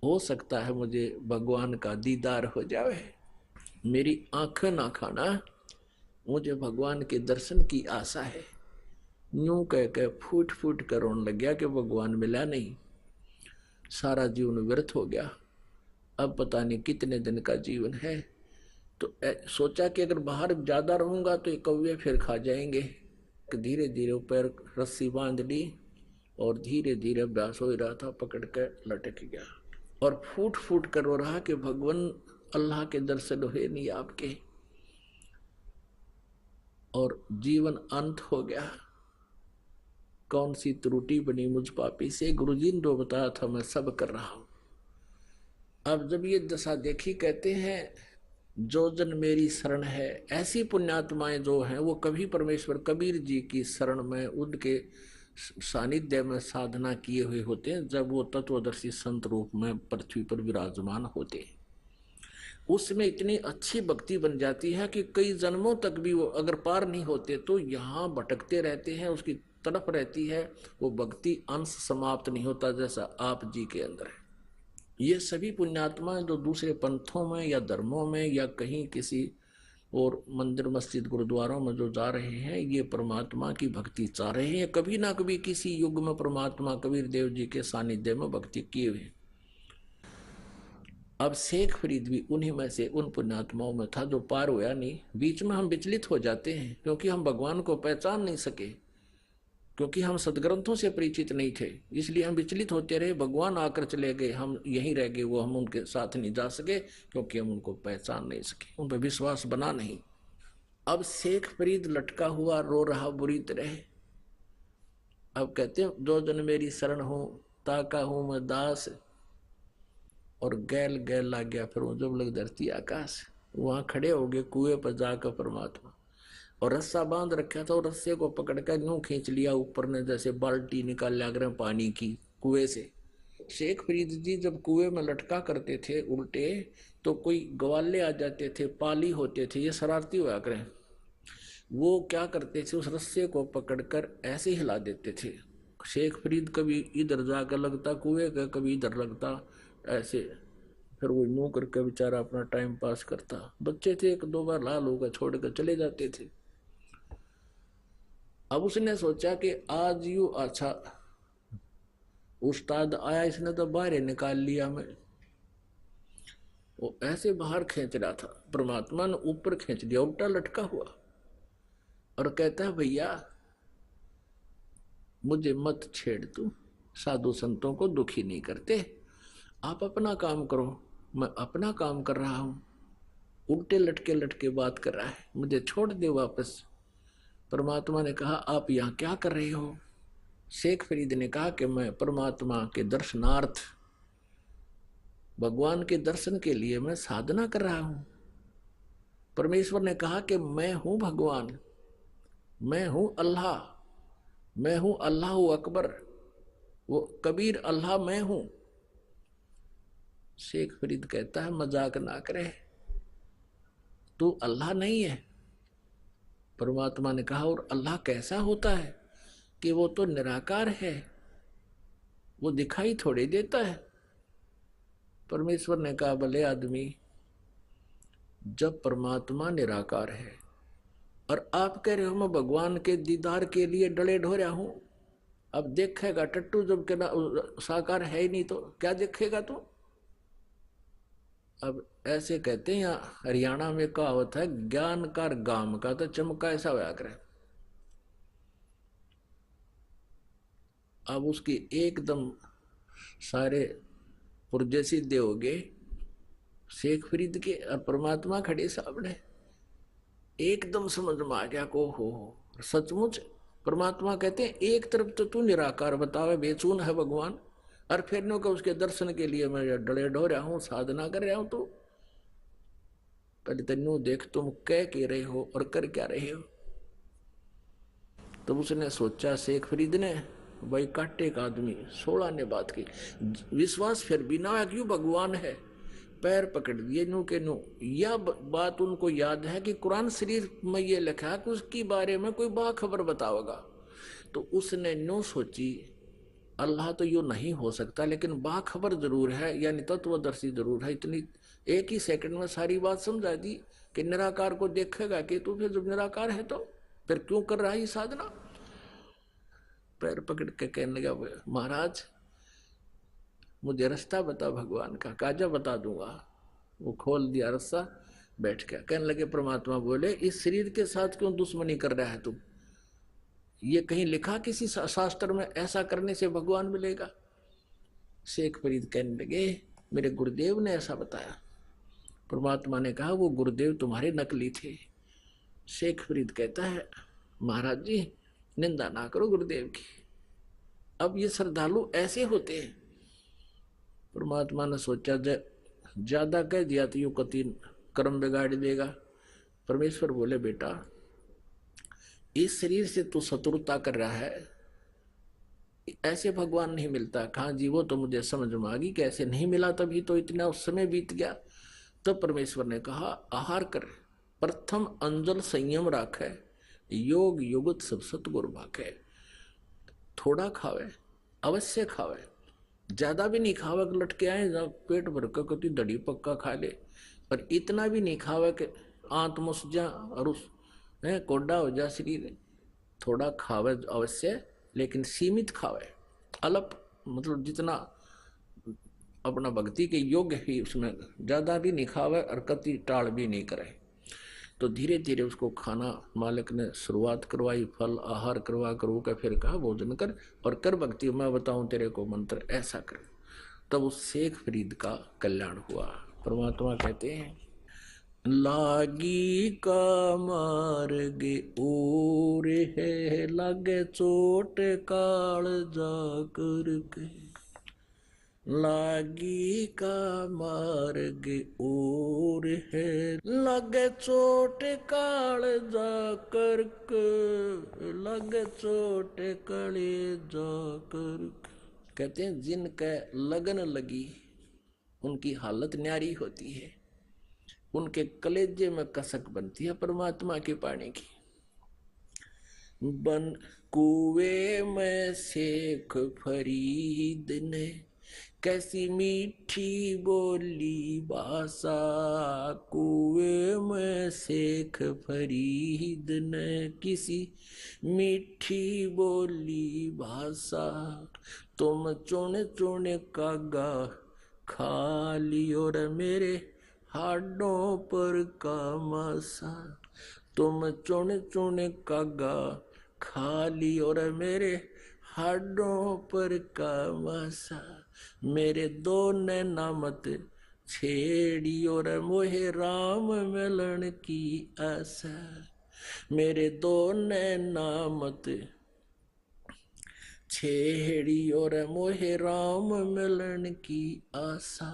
हो सकता है मुझे भगवान का दीदार हो जाए, मेरी आंखें ना खाना, मुझे भगवान के दर्शन की आशा है। यूं कह के फूट फूट कर रोने लग गया कि भगवान मिला नहीं, सारा जीवन व्यर्थ हो गया, अब पता नहीं कितने दिन का जीवन है। तो सोचा कि अगर बाहर ज्यादा रहूंगा तो ये कौवे फिर खा जाएंगे। कि धीरे धीरे ऊपर रस्सी बांध ली और धीरे धीरे अभ्यास हो रहा था, पकड़ के लटक गया और फूट फूट कर रो रहा कि भगवान अल्लाह के दर्शन हुए नहीं आपके, और जीवन अंत हो गया। कौन सी त्रुटि बनी मुझ पापी से, गुरुजी ने जो बताया था मैं सब कर रहा हूं। अब जब ये दशा देखी, कहते हैं जो जन मेरी शरण है, ऐसी पुण्यात्माएं जो हैं वो कभी परमेश्वर कबीर जी की शरण में, उनके सानिध्य में साधना किए हुए होते हैं, जब वो तत्वदर्शी संत रूप में पृथ्वी पर विराजमान होते हैं। उसमें इतनी अच्छी भक्ति बन जाती है कि कई जन्मों तक भी वो अगर पार नहीं होते तो यहाँ भटकते रहते हैं, उसकी तरफ रहती है वो भक्ति, अंश समाप्त नहीं होता, जैसा आप जी के अंदर है। ये सभी पुण्यात्मा जो दूसरे पंथों में या धर्मों में या कहीं किसी और मंदिर मस्जिद गुरुद्वारों में जो जा रहे हैं, ये परमात्मा की भक्ति चाह रहे हैं, कभी ना कभी किसी युग में परमात्मा कबीर देव जी के सानिध्य में भक्ति किए हुए। अब शेख फरीद भी उन्हीं में से, उन पुण्यात्माओं में था जो पार हुआ नहीं। बीच में हम विचलित हो जाते हैं क्योंकि हम भगवान को पहचान नहीं सके, क्योंकि हम सदग्रंथों से परिचित नहीं थे, इसलिए हम विचलित होते रहे। भगवान आकर चले गए, हम यहीं रह गए, वो हम उनके साथ नहीं जा सके क्योंकि हम उनको पहचान नहीं सके, उन पर विश्वास बना नहीं। अब शेख फरीद लटका हुआ रो रहा बुरी तरह। अब कहते हैं जो जन मेरी शरण हो, ताका हूं मैं दास, और गैल गैल लग गया फिर वो जब लग धरती आकाश। वहां खड़े हो गए कुएं पर जाकर परमात्मा, और रस्सा बांध रखा था और रस्से को पकड़कर यूं खींच लिया ऊपर ने, जैसे बाल्टी निकाल लिया करें पानी की कुएं से। शेख फरीद जी जब कुएं में लटका करते थे उल्टे, तो कोई ग्वाले आ जाते थे, पाली होते थे, ये शरारती हुआ करें, वो क्या करते थे उस रस्से को पकड़कर ऐसे हिला देते थे। शेख फरीद कभी इधर जाकर लगता कुएं का, कभी इधर लगता ऐसे, फिर वो यूं करके बेचारा अपना टाइम पास करता। बच्चे थे, एक दो बार लाल होकर छोड़कर चले जाते थे। अब उसने सोचा कि आज यू अच्छा उस्ताद आया, इसने तो बाहर निकाल लिया। मैं वो ऐसे बाहर खींच रहा था, परमात्मा ने ऊपर खींच दिया, उल्टा लटका हुआ, और कहता है भैया मुझे मत छेड़, तू साधु संतों को दुखी नहीं करते, आप अपना काम करो, मैं अपना काम कर रहा हूं। उल्टे लटके लटके बात कर रहा है, मुझे छोड़ दे वापस। परमात्मा ने कहा आप यहाँ क्या कर रहे हो? शेख फरीद ने कहा कि मैं परमात्मा के दर्शनार्थ, भगवान के दर्शन के लिए मैं साधना कर रहा हूं। परमेश्वर ने कहा कि मैं हूं भगवान, मैं हूं अल्लाह, मैं हूं अल्लाह अकबर, वो कबीर अल्लाह मैं हूं। शेख फरीद कहता है मजाक ना करे, तू अल्लाह नहीं है। परमात्मा ने कहा और अल्लाह कैसा होता है कि वो तो निराकार है, वो दिखाई थोड़ी देता है। परमेश्वर ने कहा भले आदमी, जब परमात्मा निराकार है और आप कह रहे हो मैं भगवान के दीदार के लिए डले ढोया हूं, अब देखेगा टट्टू जब के साकार है ही नहीं तो क्या देखेगा तू? अब ऐसे कहते हैं, यहाँ हरियाणा में कहावत है, ज्ञान का गाम का तो चमका ऐसा होया करे। अब उसकी एकदम सारे पुर्जे सीधे हो गए शेख फरीद के, और परमात्मा खड़े सामने, एकदम समझ में आ गया को हो सचमुच। परमात्मा कहते हैं एक तरफ तो तू निराकार बतावे बेचून है भगवान, और फिर नो का उसके दर्शन के लिए मैं डले ढो रहा हूं, साधना कर रहा हूं। तो पहले तेनू देख तुम कह के रहे हो और कर क्या रहे हो। तब उसने सोचा शेख फरीद ने, भाई काटे का आदमी 16 ने बात की, विश्वास फिर भी ना क्यों भगवान है, पैर पकड़ दिए नू के नू। यह बात उनको याद है कि कुरान शरीफ में ये लिखा है कि उसके बारे में कोई बाखबर बताओगा। तो उसने नो सोची, अल्लाह तो यूं नहीं हो सकता, लेकिन बाखबर जरूर है, यानी तत्वदर्शी जरूर है। इतनी एक ही सेकंड में सारी बात समझा दी कि निराकार को देखेगा कि तू, फिर जब निराकार है तो फिर क्यों कर रहा है साधना। पैर पकड़ के कहने लगा, महाराज मुझे रास्ता बता भगवान का। काजा बता दूंगा। वो खोल दिया रास्ता, बैठ गया। कहने लगे, परमात्मा बोले, इस शरीर के साथ क्यों दुश्मनी कर रहा है तुम? ये कहीं लिखा किसी शास्त्र में ऐसा करने से भगवान मिलेगा? शेख फरीद कहने लगे, मेरे गुरुदेव ने ऐसा बताया। परमात्मा ने कहा, वो गुरुदेव तुम्हारे नकली थे। शेख फरीद कहता है, महाराज जी निंदा ना करो गुरुदेव की, अब ये श्रद्धालु ऐसे होते हैं। परमात्मा ने सोचा, ज्यादा कह दिया तो यू कति कर्म बिगाड़ देगा। परमेश्वर बोले, बेटा इस शरीर से तू शत्रुता कर रहा है, ऐसे भगवान नहीं मिलता। कहाँ जी, वो तो मुझे समझ में आ गई कैसे नहीं मिला, तभी तो इतना उस समय बीत गया। तब परमेश्वर ने कहा, आहार कर, प्रथम अंजल संयम राखे, योग युगत सब सतगुरु भाखे। थोड़ा खावे, अवश्य खावे, ज्यादा भी नहीं खावे कि लटके आए, पेट भर कर कति दड़ी पक्का खा ले, पर इतना भी नहीं खावे कि आंत मुस जा और उस कोडा हो जा शरीर। थोड़ा खावे अवश्य, लेकिन सीमित खावे, अल्प, मतलब जितना अपना भक्ति के योग्य ही, उसमें ज्यादा भी नहीं खावे और कति टाल भी नहीं करे। तो धीरे धीरे उसको खाना मालिक ने शुरुआत करवाई, फल आहार करवा कर फिर कहा भोजन कर और कर भक्ति, मैं बताऊं तेरे को मंत्र, ऐसा कर। तब उस शेख फरीद का कल्याण हुआ। परमात्मा कहते हैं, लागी का मार्ग और है, लागे चोट काल जा करके। लागी का मार्ग और है, लगे चोट काल जा करके, लगे चोट कले जा करके। कहते हैं, जिनके लगन लगी उनकी हालत न्यारी होती है, उनके कलेजे में कसक बनती है परमात्मा की पानी की। बन कुएं में शेख फरीद ने कैसी मीठी बोली भाषा, कुएं में शेख फरीद ने किसी मीठी बोली भाषा। तुम चुन चुन कागा खा लियो रे मेरे हाडों पर का मासा। तुम चुन चुन कागा खा लियो रे मेरे हाडों पर का मासा। मेरे दो नैना मत छेड़ियो रे मोहे राम मिलन की आशा। मेरे दो नैना मत छेड़ियो रे मोहे राम मिलन की आशा।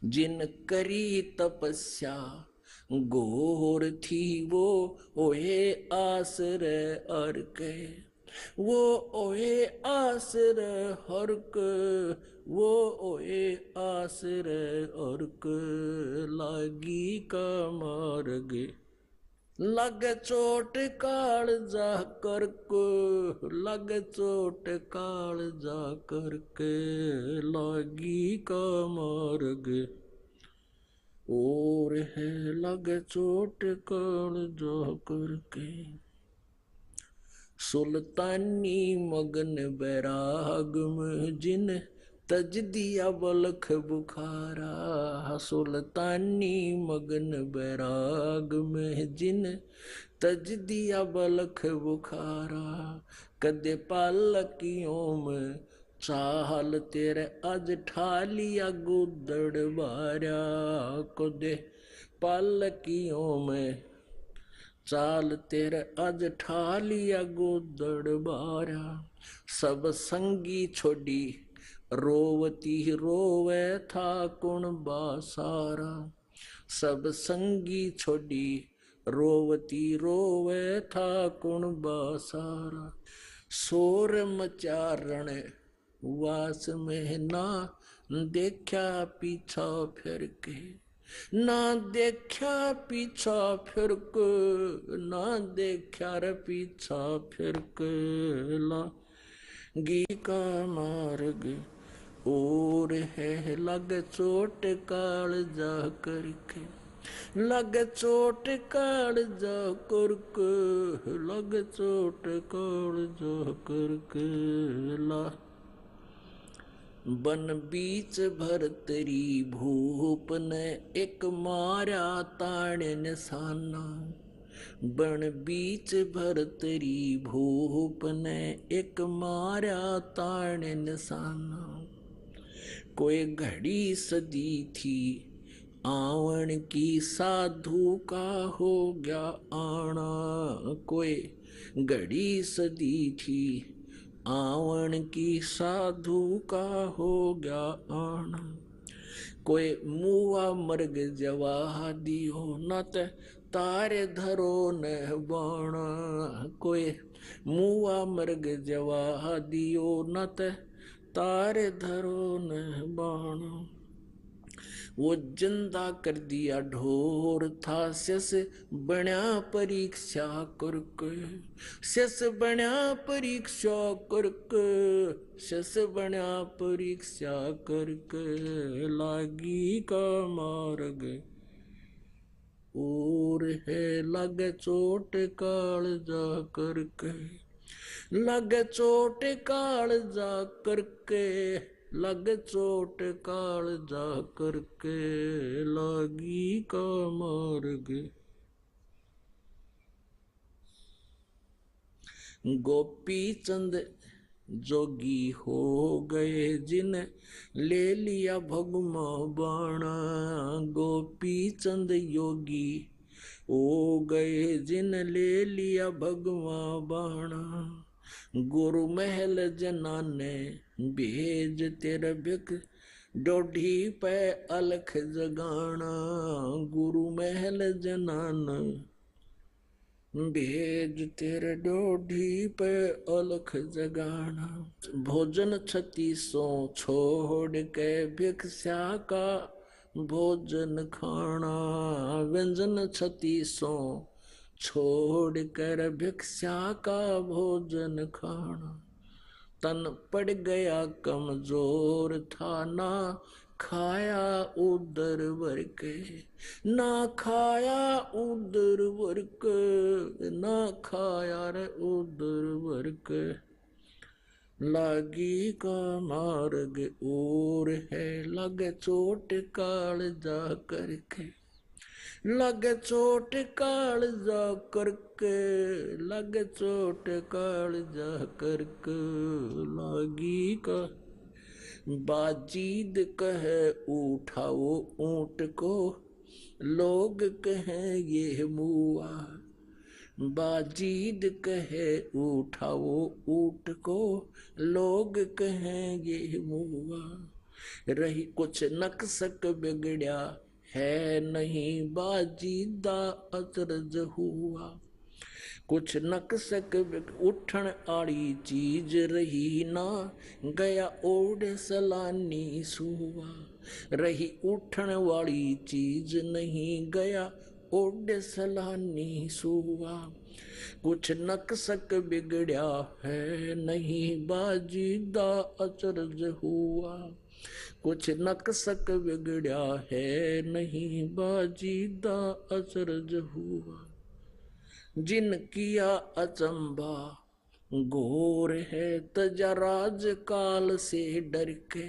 जिन करी तपस्या घोर थी वो ओहे आसरे अर्क। वो ओहे आसरे हर्क, वो ओहे आसरे अर्क। लागी का मार्ग लग चोट काल जा करके, लग चोट काल जा करके। लागी का मार्ग और है, लग चोट काल जा करके। सुल्तानी मगन बैराग में जिन तज दिया बलख बुखारा। सुल्तानी मगन बैराग में जिन तज दिया बलख बुखारा। कदे पालकियों में चाल तेरे आज ठालिया गुदड़ बारा। कदे पालकियों में चाल तेरे आज ठालिया गुदड़ बारा। सब संगी छोड़ी रोवती रोवे था कुण बासारा। सब संगी छोड़ी रोवती रोवे था कुण बासारा। शोर मचारण वास में ना देखा पीछा फिर के। ना देखा पीछा फिर के, ना देखा रे पीछा फिर के। गी का मार्ग और है लग चोट काल जा करके, लग चोट काल जा करके, लग चोट काल जा करके। ला बन बीच भरतरी भूप ने एक मारा ताण निशाना, बन बीच भरतरी भूप ने एक मारा ताण निशाना। कोई घड़ी सदी थी आवन की, साधु का हो गया आना। कोई घड़ी सदी थी आवन की, साधु का हो गया आना। कोई मुआ मर्ग जवा दियो न तारे धरो न बाणा। कोई मुआ मर्ग जवा दियो न तारे धरो न बाणा। वो जिंदा कर दिया ढोर था शस बण्या परीक्षा करके, शस बण्या परीक्षा करके, शस बण्या परीक्षा करके। लागी का मार्ग और है लग चोट काल जा करके, लग चोट काल जा करके, लग चोट काल जा करके। लागी का मार्ग गोपी चंद जोगी हो गए जिन ले लिया भगमा बाणा। गोपी चंद योगी हो गए जिन ले लिया भगवा बाणा। गुरु महल जनाने भेज तेरा भिख डोढ़ी पे अलख जगाना। गुरु महल जनाना भेज तेरे डोढ़ी पे अलख जगाना। भोजन 3600 छोड़ के भिक्षा का भोजन खाना। व्यंजन 3600 छोड़ कर भिक्षा का भोजन खाना। तन पड़ गया कमजोर था ना खाया उदर भर के, ना खाया उदर भर के, ना खाया रे उदर भर के। लागी का मार्ग और है लग चोट काल जा करके, लग चोट काल जा करके, लग चोट काल जा करके। लागी का बाजीद कहे उठाओ ऊंट को, लोग कहें ये मुआ। बाजीद कहे उठाओ ऊंट को, लोग कहें ये मुआ। रही कुछ नक्सक बिगड़या है नहीं, बाजीदा अचरज हुआ। कुछ नक्सक उठन आड़ी चीज रही ना, गया ओढ़ सलानी सुआ। रही उठन वाली चीज नहीं, गया ओढ़ सलानी सुआ। कुछ नक्सक बिगड़या है नहीं, बाजीदा अचरज हुआ। कुछ नक्सक बिगड़या है नहीं, बाजीदा अचरज हुआ। जिन किया अचंबा घोर है, तजा राज काल से डर के,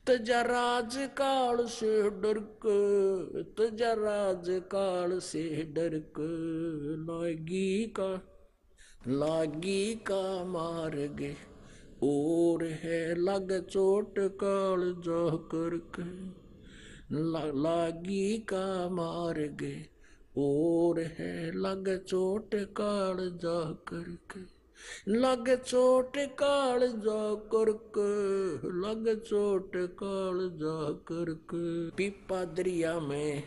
तजा राज काल से डर के, तजा राज काल से डर के। लागी का मार्ग और है लग चोट काल जा करके। लागी का मार्ग और है लग चोट काल जा करके, लग चोट काल जा करके, लग चोट काल जा करके। पीपा दरिया में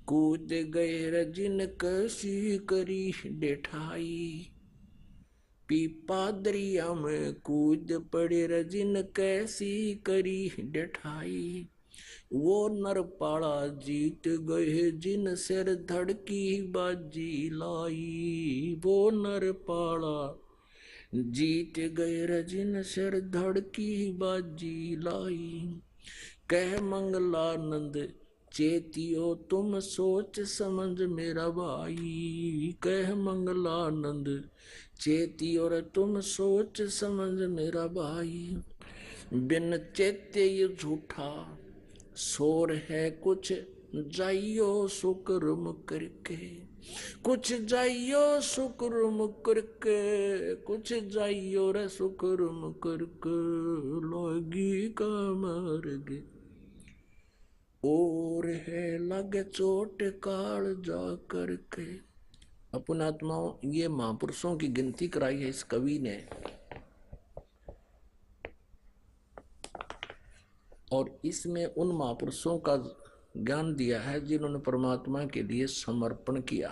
कूद गए रजिन कसी करी डेठाई। पीपा दरिया में कूद पड़े रजिन कैसी करी डेठाई। वो नरपाड़ा जीत गए जिन सिर धड़की बाजी लाई। वो नरपाड़ा जीत गए रजिन सिर धड़ की बाजी लाई। कह मंगलानंद चेतियो तुम सोच समझ मेरा भाई। कह मंगलानंद चेतियो रे तुम सोच समझ मेरा भाई। बिन चेते ये झूठा शोर है कुछ जाइयो शुक्र करके। कुछ जाइयो शुक्र करके, कुछ जाइयो रे शुक्र करके, लगी का मर्ग और है लगे चोट काल जा करके। अपन आत्माओं, ये महापुरुषों की गिनती कराई है इस कवि ने, और इसमें उन महापुरुषों का ज्ञान दिया है जिन्होंने परमात्मा के लिए समर्पण किया।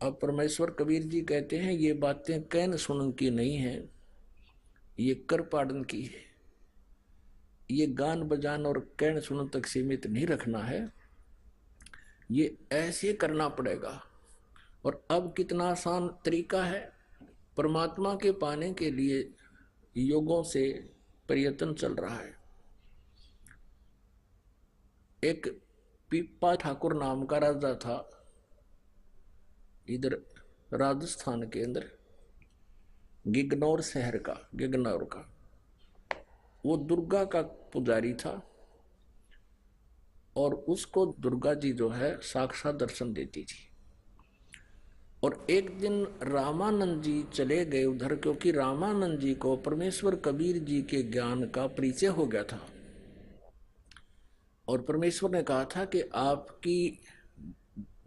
अब परमेश्वर कबीर जी कहते हैं ये बातें कहन सुनन की नहीं है, ये कर पाड़न की है। ये गान बजान और कहन सुनन तक सीमित नहीं रखना है, ये ऐसे करना पड़ेगा। और अब कितना आसान तरीका है, परमात्मा के पाने के लिए युगों से प्रयत्न चल रहा है। एक पीपा ठाकुर नाम का राजा था इधर राजस्थान के अंदर, गिगनौर शहर का, गिगनौर का। वो दुर्गा का पुजारी था और उसको दुर्गा जी जो है साक्षात दर्शन देती थी। और एक दिन रामानंद जी चले गए उधर, क्योंकि रामानंद जी को परमेश्वर कबीर जी के ज्ञान का परिचय हो गया था। और परमेश्वर ने कहा था कि आपकी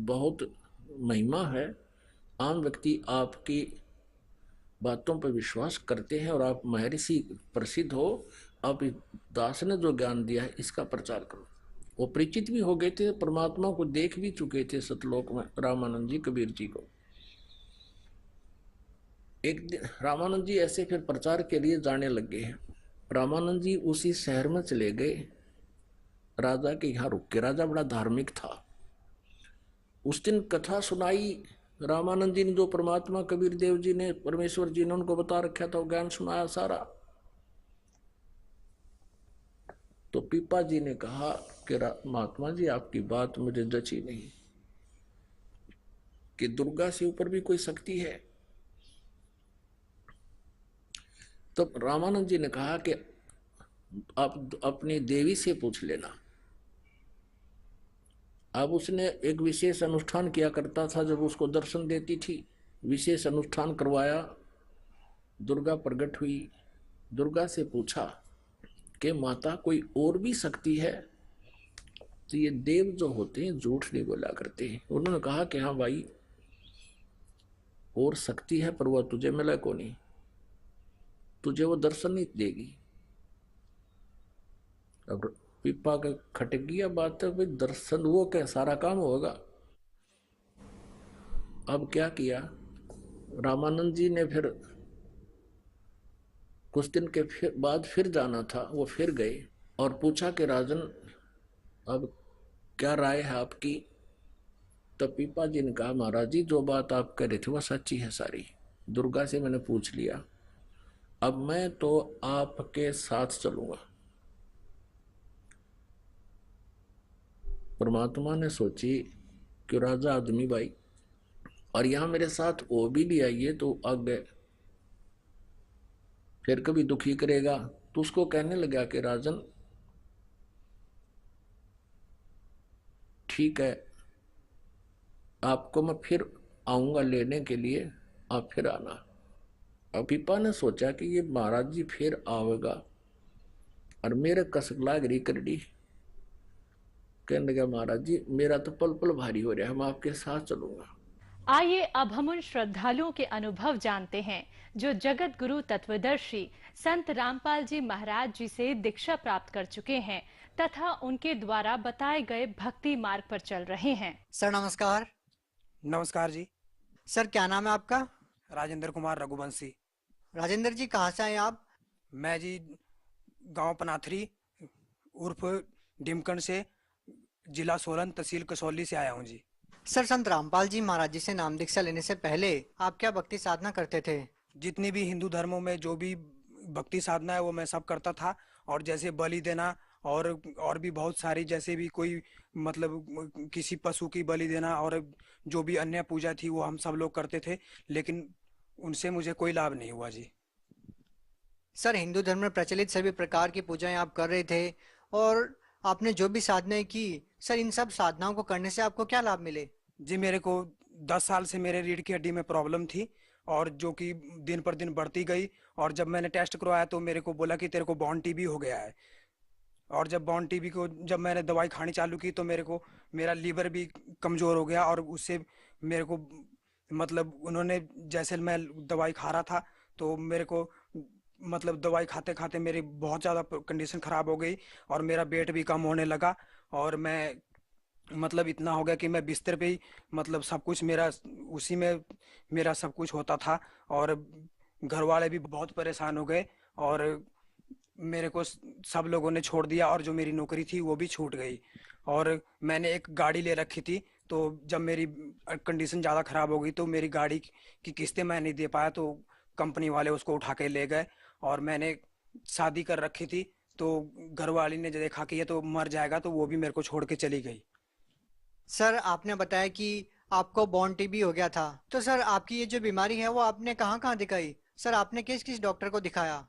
बहुत महिमा है, आम व्यक्ति आपकी बातों पर विश्वास करते हैं और आप महर्षि प्रसिद्ध हो। आप दास ने जो ज्ञान दिया है इसका प्रचार करो। वो परिचित भी हो गए थे, परमात्मा को देख भी चुके थे सतलोक में रामानंद जी कबीर जी को। एक दिन रामानंद जी ऐसे फिर प्रचार के लिए जाने लगे हैं। रामानंद जी उसी शहर में चले गए, राजा के यहाँ रुक के। राजा बड़ा धार्मिक था। उस दिन कथा सुनाई रामानंद जी ने, जो परमात्मा कबीर देव जी ने, परमेश्वर जी ने उनको बता रखा था, वो ज्ञान सुनाया सारा। तो पीपा जी ने कहा कि महात्मा जी आपकी बात मुझे जची नहीं, कि दुर्गा से ऊपर भी कोई शक्ति है। तो रामानंद जी ने कहा कि आप अपनी देवी से पूछ लेना। अब उसने एक विशेष अनुष्ठान किया करता था, जब उसको दर्शन देती थी विशेष अनुष्ठान करवाया। दुर्गा प्रकट हुई, दुर्गा से पूछा कि माता कोई और भी शक्ति है? तो ये देव जो होते हैं झूठ नहीं बोला करते हैं। उन्होंने कहा कि हाँ भाई और शक्ति है, पर वह तुझे मिला को नहीं, तुझे वो दर्शन नहीं देगी। अब पीपा का खटक गया बात है, भाई दर्शन वो क्या सारा काम होगा। अब क्या किया, रामानंद जी ने फिर कुछ दिन के बाद फिर जाना था, वो फिर गए और पूछा कि राजन अब क्या राय है आपकी? तब पीपा जी ने कहा महाराज जी जो बात आप कह रहे थे वह सच्ची है सारी, दुर्गा से मैंने पूछ लिया, अब मैं तो आपके साथ चलूंगा। परमात्मा ने सोची कि राजा आदमी भाई, और यहां मेरे साथ वो भी ले आइए तो आगे फिर कभी दुखी करेगा। तो उसको कहने लगा कि राजन ठीक है, आपको मैं फिर आऊंगा लेने के लिए, आप फिर आना। अब पीपा ने सोचा कि ये महाराज जी फिर आवेगा और मेरे कसक लाग रही करड़ी। कहने लगा महाराज जी मेरा तो पल पल भारी हो रहा है, मैं आपके साथ चलूंगा। आइए अब हम उन श्रद्धालुओं के अनुभव जानते हैं जो जगत गुरु तत्वदर्शी संत रामपाल जी महाराज जी से दीक्षा प्राप्त कर चुके हैं तथा उनके द्वारा बताए गए भक्ति मार्ग पर चल रहे हैं। सर नमस्कार। नमस्कार जी। सर क्या नाम है आपका? राजेंद्र कुमार रघुवंशी। राजेंद्र जी कहाँ से आए आप? मैं जी गांव पनाथरी उर्फ डिमकन से, जिला सोलन, तहसील कसौली से आया हूं जी। सर संत रामपाल जी महाराज जी से नाम दीक्षा लेने से पहले आप क्या भक्ति साधना करते थे? जितनी भी हिंदू धर्मों में जो भी भक्ति साधना है वो मैं सब करता था। और जैसे बलि देना और भी बहुत सारी, जैसे भी कोई मतलब किसी पशु की बलि देना और जो भी अन्य पूजा थी वो हम सब लोग करते थे, लेकिन उनसे मुझे कोई लाभ नहीं हुआ जी। सर हिंदू धर्म में प्रचलित सभी प्रकार की पूजाएं आप कर रहे थे और आपने जो भी साधनाएं की, सर इन सब साधनाओं को करने से आपको क्या लाभ मिले? जी मेरे को 10 साल से मेरे रीढ़ की हड्डी में प्रॉब्लम थी, और जो कि दिन पर दिन बढ़ती गई। और जब मैंने टेस्ट करवाया तो मेरे को बोला कि तेरे को बॉन टीबी हो गया है। और जब बॉन टीबी को जब मैंने दवाई खानी चालू की तो मेरा लीवर भी कमज़ोर हो गया। और उससे मेरे को मतलब उन्होंने, जैसे मैं दवाई खा रहा था तो मेरे को मतलब दवाई खाते खाते मेरी बहुत ज़्यादा कंडीशन ख़राब हो गई और मेरा वेट भी कम होने लगा। और मैं मतलब इतना हो गया कि मैं बिस्तर पे ही मतलब सब कुछ मेरा उसी में मेरा सब कुछ होता था। और घर वाले भी बहुत परेशान हो गए और मेरे को सब लोगों ने छोड़ दिया, और जो मेरी नौकरी थी वो भी छूट गई। और मैंने एक गाड़ी ले रखी थी, तो जब मेरी कंडीशन ज़्यादा ख़राब हो गई तो मेरी गाड़ी की किस्तें मैं नहीं दे पाया, तो कंपनी वाले उसको उठा के ले गए। और मैंने शादी कर रखी थी, तो घर वाली ने देखा कि ये तो मर जाएगा, तो वो भी मेरे को छोड़ के चली गई। सर आपने बताया कि आपको बॉन टीबी हो गया था, तो सर आपकी ये जो बीमारी है वो आपने कहाँ कहाँ दिखाई? सर आपने किस किस डॉक्टर को दिखाया?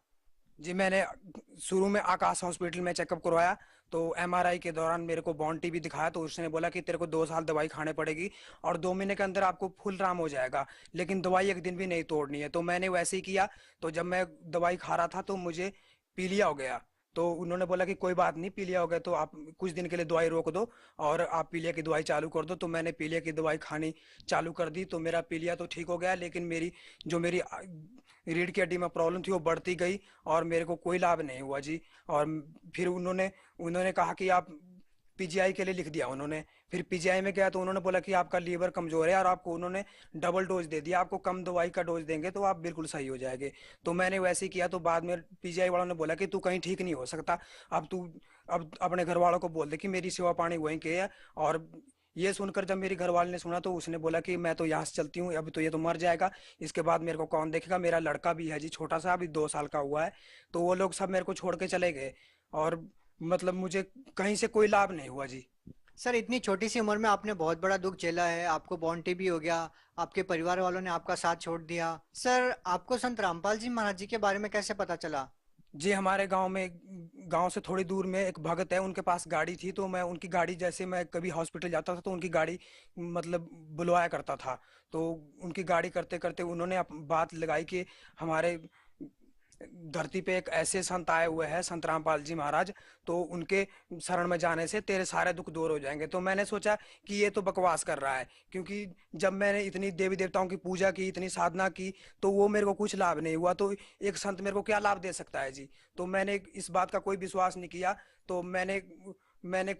जी मैंने शुरू में आकाश हॉस्पिटल में चेकअप करवाया, तो एमआरआई के दौरान मेरे को बॉन टीबी दिखाया, तो उसने बोला कि तेरे को 2 साल दवाई खाने पड़ेगी और 2 महीने के अंदर आपको फुल राम हो जाएगा, लेकिन दवाई एक दिन भी नहीं तोड़नी है। तो मैंने वैसे ही किया। तो जब मैं दवाई खा रहा था तो मुझे पीलिया हो गया। तो उन्होंने बोला कि कोई बात नहीं, पीलिया हो गया तो आप कुछ दिन के लिए दवाई रोक दो और आप पीलिया की दवाई चालू कर दो। तो मैंने पीलिया की दवाई खानी चालू कर दी, तो मेरा पीलिया तो ठीक हो गया, लेकिन मेरी रीढ़ की हड्डी में प्रॉब्लम थी वो बढ़ती गई और मेरे को कोई लाभ नहीं हुआ जी। और फिर उन्होंने उन्होंने कहा कि आप पीजीआई के लिए लिख दिया उन्होंने। फिर पीजीआई में गया तो उन्होंने बोला कि आपका लीवर कमजोर है, और आपको उन्होंने डबल डोज दे दिया, आपको कम दवाई का डोज देंगे तो आप बिल्कुल सही हो जाएंगे। तो मैंने वैसे ही किया। तो बाद में पीजीआई वालों ने बोला कि तू कहीं ठीक नहीं हो सकता, अब अपने घर वालों को बोल दे कि मेरी सेवा पानी वहीं के है। और ये सुनकर जब मेरी घरवाली ने सुना तो उसने बोला कि मैं तो यहाँ से चलती हूँ, अब तो ये तो मर जाएगा, इसके बाद मेरे को कौन देखेगा। मेरा लड़का भी है जी, छोटा सा, अभी 2 साल का हुआ है। तो वो लोग सब मेरे को छोड़ के चले गए और मतलब मुझे कहीं से कोई लाभ नहीं हुआ जी। सर इतनी छोटी सी उम्र में आपने बहुत बड़ा दुख झेला है, आपको बॉन टीबी हो गया, आपके परिवार वालों ने आपका साथ छोड़ दिया। सर आपको संत रामपाल जी महाराज जी के बारे में कैसे पता चला? जी हमारे गांव से थोड़ी दूर में एक भगत है, उनके पास गाड़ी थी, तो मैं उनकी गाड़ी, जैसे मैं कभी हॉस्पिटल जाता था तो उनकी गाड़ी मतलब बुलवाया करता था। तो उनकी गाड़ी करते करते उन्होंने बात लगाई कि हमारे धरती पे एक ऐसे संत आए हुए हैं, संत रामपाल जी महाराज, तो उनके शरण में जाने से तेरे सारे दुख दूर हो जाएंगे। तो मैंने सोचा कि ये तो बकवास कर रहा है, क्योंकि जब मैंने इतनी देवी देवताओं की पूजा की, इतनी साधना की, तो वो मेरे को कुछ लाभ नहीं हुआ, तो एक संत मेरे को क्या लाभ दे सकता है जी। तो मैंने इस बात का कोई विश्वास नहीं किया। तो मैंने मैंने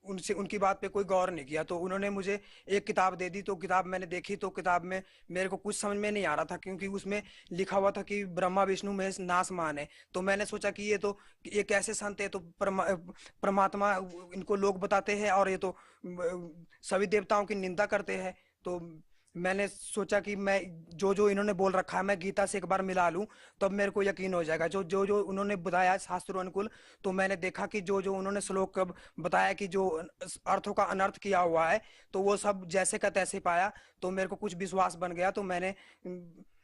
उनसे उनकी बात पे कोई गौर नहीं किया। तो उन्होंने मुझे एक किताब दे दी, तो किताब मैंने देखी, तो किताब में मेरे को कुछ समझ में नहीं आ रहा था, क्योंकि उसमें लिखा हुआ था कि ब्रह्मा विष्णु महेश नासमान है। तो मैंने सोचा कि ये कैसे संत है, तो परमात्मा इनको लोग बताते हैं और ये तो सभी देवताओं की निंदा करते हैं। तो मैंने सोचा कि मैं जो जो इन्होंने बोल रखा है मैं गीता से एक बार मिला लूं, तब मेरे को यकीन हो जाएगा जो जो जो उन्होंने बताया शास्त्रों अनुकूल। तो मैंने देखा कि जो जो उन्होंने श्लोक बताया कि जो अर्थों का अनर्थ किया हुआ है, तो वो सब जैसे का तैसे पाया। तो मेरे को कुछ विश्वास बन गया। तो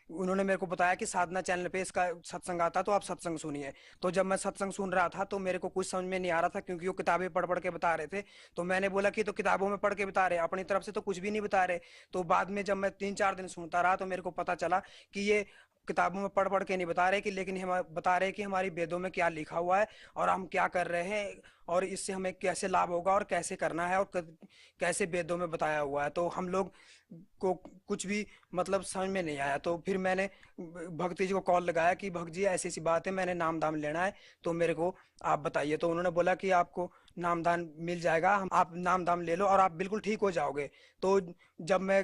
उन्होंने मेरे को बताया कि साधना चैनल पे इसका सत्संग आता, तो आप सत्संग सुनिए। तो जब मैं सत्संग सुन रहा था तो मेरे को कुछ समझ में नहीं आ रहा था, क्योंकि वो किताबें पढ़ पढ़ के बता रहे थे। तो मैंने बोला कि तो किताबों में पढ़ के बता रहे, अपनी तरफ से तो कुछ भी नहीं बता रहे। तो बाद में जब मैं 3-4 दिन सुनता रहा तो मेरे को पता चला कि ये किताबों में पढ़ पढ़ के नहीं बता रहे, कि लेकिन हम बता रहे कि हमारी वेदों में क्या लिखा हुआ है और हम क्या कर रहे हैं, और इससे हमें कैसे लाभ होगा और कैसे करना है, और कैसे वेदों में बताया हुआ है। तो हम लोग को कुछ भी मतलब समझ में नहीं आया। तो फिर मैंने भक्ति जी को कॉल लगाया कि भक्त जी ऐसी ऐसी बात है, मैंने नाम दाम लेना है, तो मेरे को आप बताइए। तो उन्होंने बोला कि आपको नाम दान मिल जाएगा, आप नाम दाम ले लो और आप बिल्कुल ठीक हो जाओगे। तो जब मैं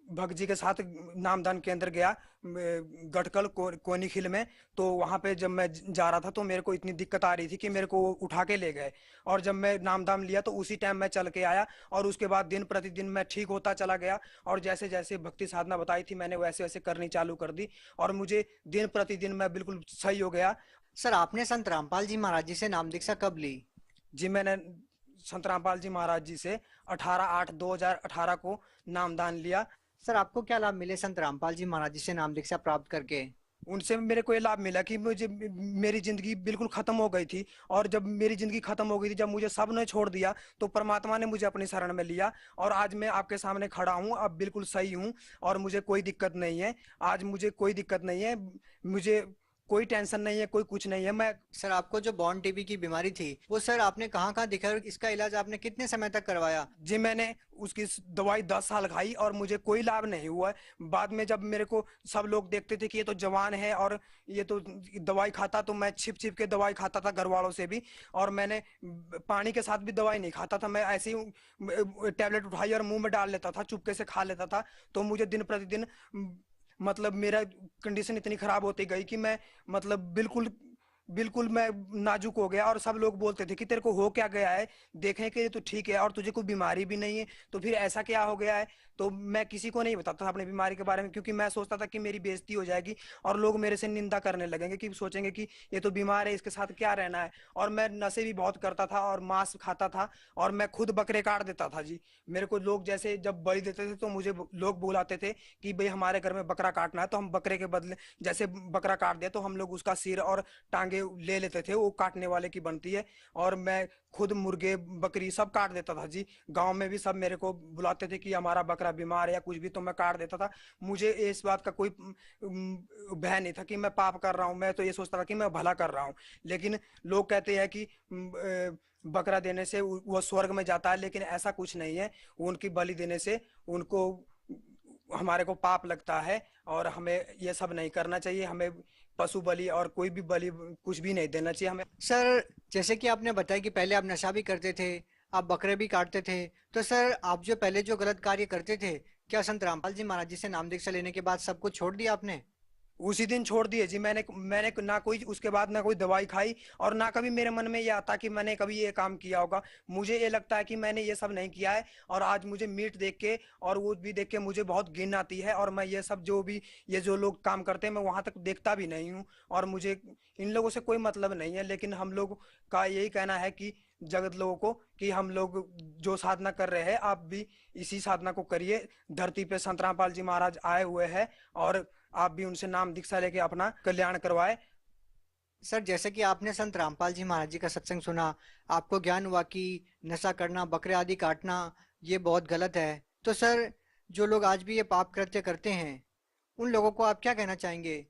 भक्त जी के साथ नामदान केंद्र गया गटकल कोनीखिल में। तो वहां पे जब मैं जा रहा था तो मेरे को इतनी दिक्कत आ रही थी कि मेरे को उठा के ले गए, और जब मैं नामदान लिया तो उसी टाइम मैं चल के आया, और उसके बाद दिन प्रतिदिन मैं ठीक होता चला गया। और जैसे जैसे भक्ति साधना बताई थी मैंने वैसे वैसे करनी चालू कर दी, और मुझे दिन प्रतिदिन मैं बिल्कुल सही हो गया। सर आपने संत रामपाल जी महाराज जी से नाम दीक्षा कब ली? जी मैंने संत रामपाल जी महाराज जी से 18/8/2018 को नामदान लिया। सर आपको क्या लाभ मिले संत रामपाल जी महाराज जी से नाम दीक्षा प्राप्त करके? उनसे मेरे को ये लाभ मिला कि मुझे मेरी जिंदगी बिल्कुल खत्म हो गई थी, और जब मेरी जिंदगी खत्म हो गई थी, जब मुझे सब ने छोड़ दिया, तो परमात्मा ने मुझे अपनी शरण में लिया, और आज मैं आपके सामने खड़ा हूँ, अब बिल्कुल सही हूँ, और मुझे कोई दिक्कत नहीं है। आज मुझे कोई दिक्कत नहीं है, मुझे कोई टेंशन नहीं है, कोई कुछ नहीं है। मैं सर आपको जो बॉर्न टीबी की बीमारी थी वो सर आपने कहाँ कहाँ दिखाई और इसका इलाज आपने कितने समय तक करवाया? जी मैंने उसकी दवाई 10 साल खाई और मुझे कोई लाभ नहीं हुआ। बाद में जब मेरे को सब लोग देखते थे कि ये तो जवान है और ये तो दवाई खाता, तो मैं छिप छिप के दवाई खाता था घर वालों से भी, और मैंने पानी के साथ भी दवाई नहीं खाता था। मैं ऐसे ही टैबलेट उठाई और मुंह में डाल लेता था, चुपके से खा लेता था। तो मुझे दिन प्रतिदिन मतलब मेरा कंडीशन इतनी खराब होती गई कि मैं मतलब बिल्कुल मैं नाजुक हो गया, और सब लोग बोलते थे कि तेरे को हो क्या गया है, देखें कि तू ठीक है और तुझे कोई बीमारी भी नहीं है, तो फिर ऐसा क्या हो गया है। तो मैं किसी को नहीं बताता था अपनी बीमारी के बारे में, क्योंकि मैं सोचता था कि मेरी बेइज्जती हो जाएगी और लोग मेरे से निंदा करने लगेंगे, कि सोचेंगे कि ये तो बीमार है, इसके साथ क्या रहना है। और मैं नशे भी बहुत करता था और मांस खाता था, और मैं खुद बकरे काट देता था जी। मेरे को लोग जैसे जब बलि देते थे तो मुझे लोग बुलाते थे कि भाई हमारे घर में बकरा काटना है, तो हम बकरे के बदले जैसे बकरा काट दिया तो हम लोग उसका सिर और टांगे ले लेते थे, वो काटने वाले की बनती है, और मैं खुद मुर्गे बकरी सब काट देता था जी। गांव में भी सब मेरे को बुलाते थे कि हमारा बकरा बीमार है या कुछ भी, तो मैं काट देता था। मुझे इस बात का कोई भय नहीं था कि मैं पाप कर रहा हूँ, मैं तो ये सोचता था कि मैं भला कर रहा हूँ। लेकिन लोग कहते हैं कि बकरा देने से वो स्वर्ग में जाता है, लेकिन ऐसा कुछ नहीं है। उनकी बलि देने से उनको हमारे को पाप लगता है, और हमें ये सब नहीं करना चाहिए। हमें पशु बलि और कोई भी बलि कुछ भी नहीं देना चाहिए हमें। सर जैसे कि आपने बताया कि पहले आप नशा भी करते थे, आप बकरे भी काटते थे, तो सर आप जो पहले जो गलत कार्य करते थे, क्या संत रामपाल जी महाराज जी से नाम दीक्षा लेने के बाद सब कुछ छोड़ दिया आपने? उसी दिन छोड़ दिए जी। मैंने ना कोई उसके बाद ना कोई दवाई खाई, और ना कभी मेरे मन में ये आता कि मैंने कभी ये काम किया होगा। मुझे ये लगता है कि मैंने ये सब नहीं किया है, और आज मुझे मीट देख के और वो भी देख के मुझे बहुत घिन आती है, और मैं ये सब जो भी ये जो लोग काम करते हैं मैं वहां तक देखता भी नहीं हूँ, और मुझे इन लोगों से कोई मतलब नहीं है। लेकिन हम लोग का यही कहना है कि जगत लोगों को कि हम लोग जो साधना कर रहे हैं आप भी इसी साधना को करिए। धरती पे संत रामपाल जी महाराज आए हुए हैं, और आप भी उनसे नाम दीक्षा लेके अपना कल्याण करवाए। सर जैसे कि आपने संत रामपाल जी महाराज जी का सत्संग सुना, आपको ज्ञान हुआ कि नशा करना, बकरे आदि काटना ये बहुत गलत है, तो सर जो लोग आज भी ये पाप कृत्य करते हैं उन लोगों को आप क्या कहना चाहेंगे?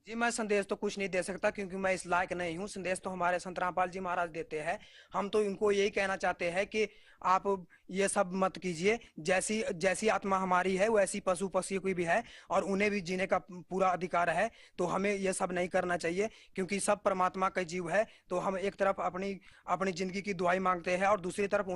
जी मैं संदेश तो कुछ नहीं दे सकता, क्योंकि मैं इस लायक नहीं हूँ। संदेश तो हमारे संत रामपाल जी महाराज देते हैं। हम तो इनको यही कहना चाहते हैं कि आप ये सब मत कीजिए। जैसी जैसी आत्मा हमारी है वैसी पशु पक्षी की भी है, और उन्हें भी जीने का पूरा अधिकार है। तो हमें ये सब नहीं करना चाहिए, क्योंकि सब परमात्मा का जीव है। तो हम एक तरफ अपनी जिंदगी की दुआई मांगते हैं, और दूसरी तरफ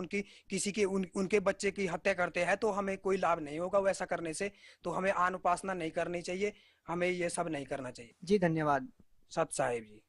किसी के उनके बच्चे की हत्या करते हैं, तो हमें कोई लाभ नहीं होगा वैसा करने से। तो हमें आन उपासना नहीं करनी चाहिए, हमें ये सब नहीं करना चाहिए जी धन्यवाद। सत साहिब जी।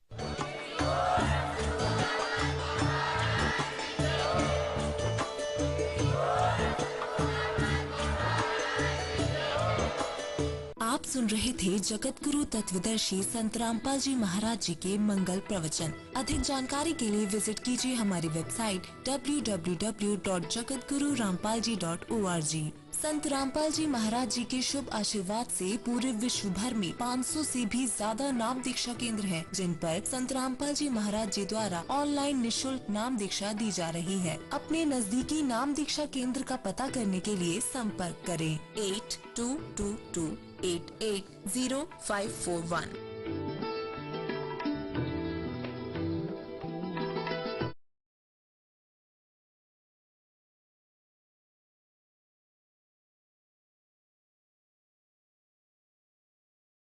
आप सुन रहे थे जगत गुरु तत्वदर्शी संत रामपाल जी महाराज जी के मंगल प्रवचन। अधिक जानकारी के लिए विजिट कीजिए हमारी वेबसाइट www.jagatgururampalji.org। संत रामपाल जी महाराज जी के शुभ आशीर्वाद से पूरे विश्व भर में 500 से भी ज्यादा नाम दीक्षा केंद्र हैं, जिन पर संत रामपाल जी महाराज जी द्वारा ऑनलाइन निशुल्क नाम दीक्षा दी जा रही है। अपने नजदीकी नाम दीक्षा केंद्र का पता करने के लिए संपर्क करें 8222880541।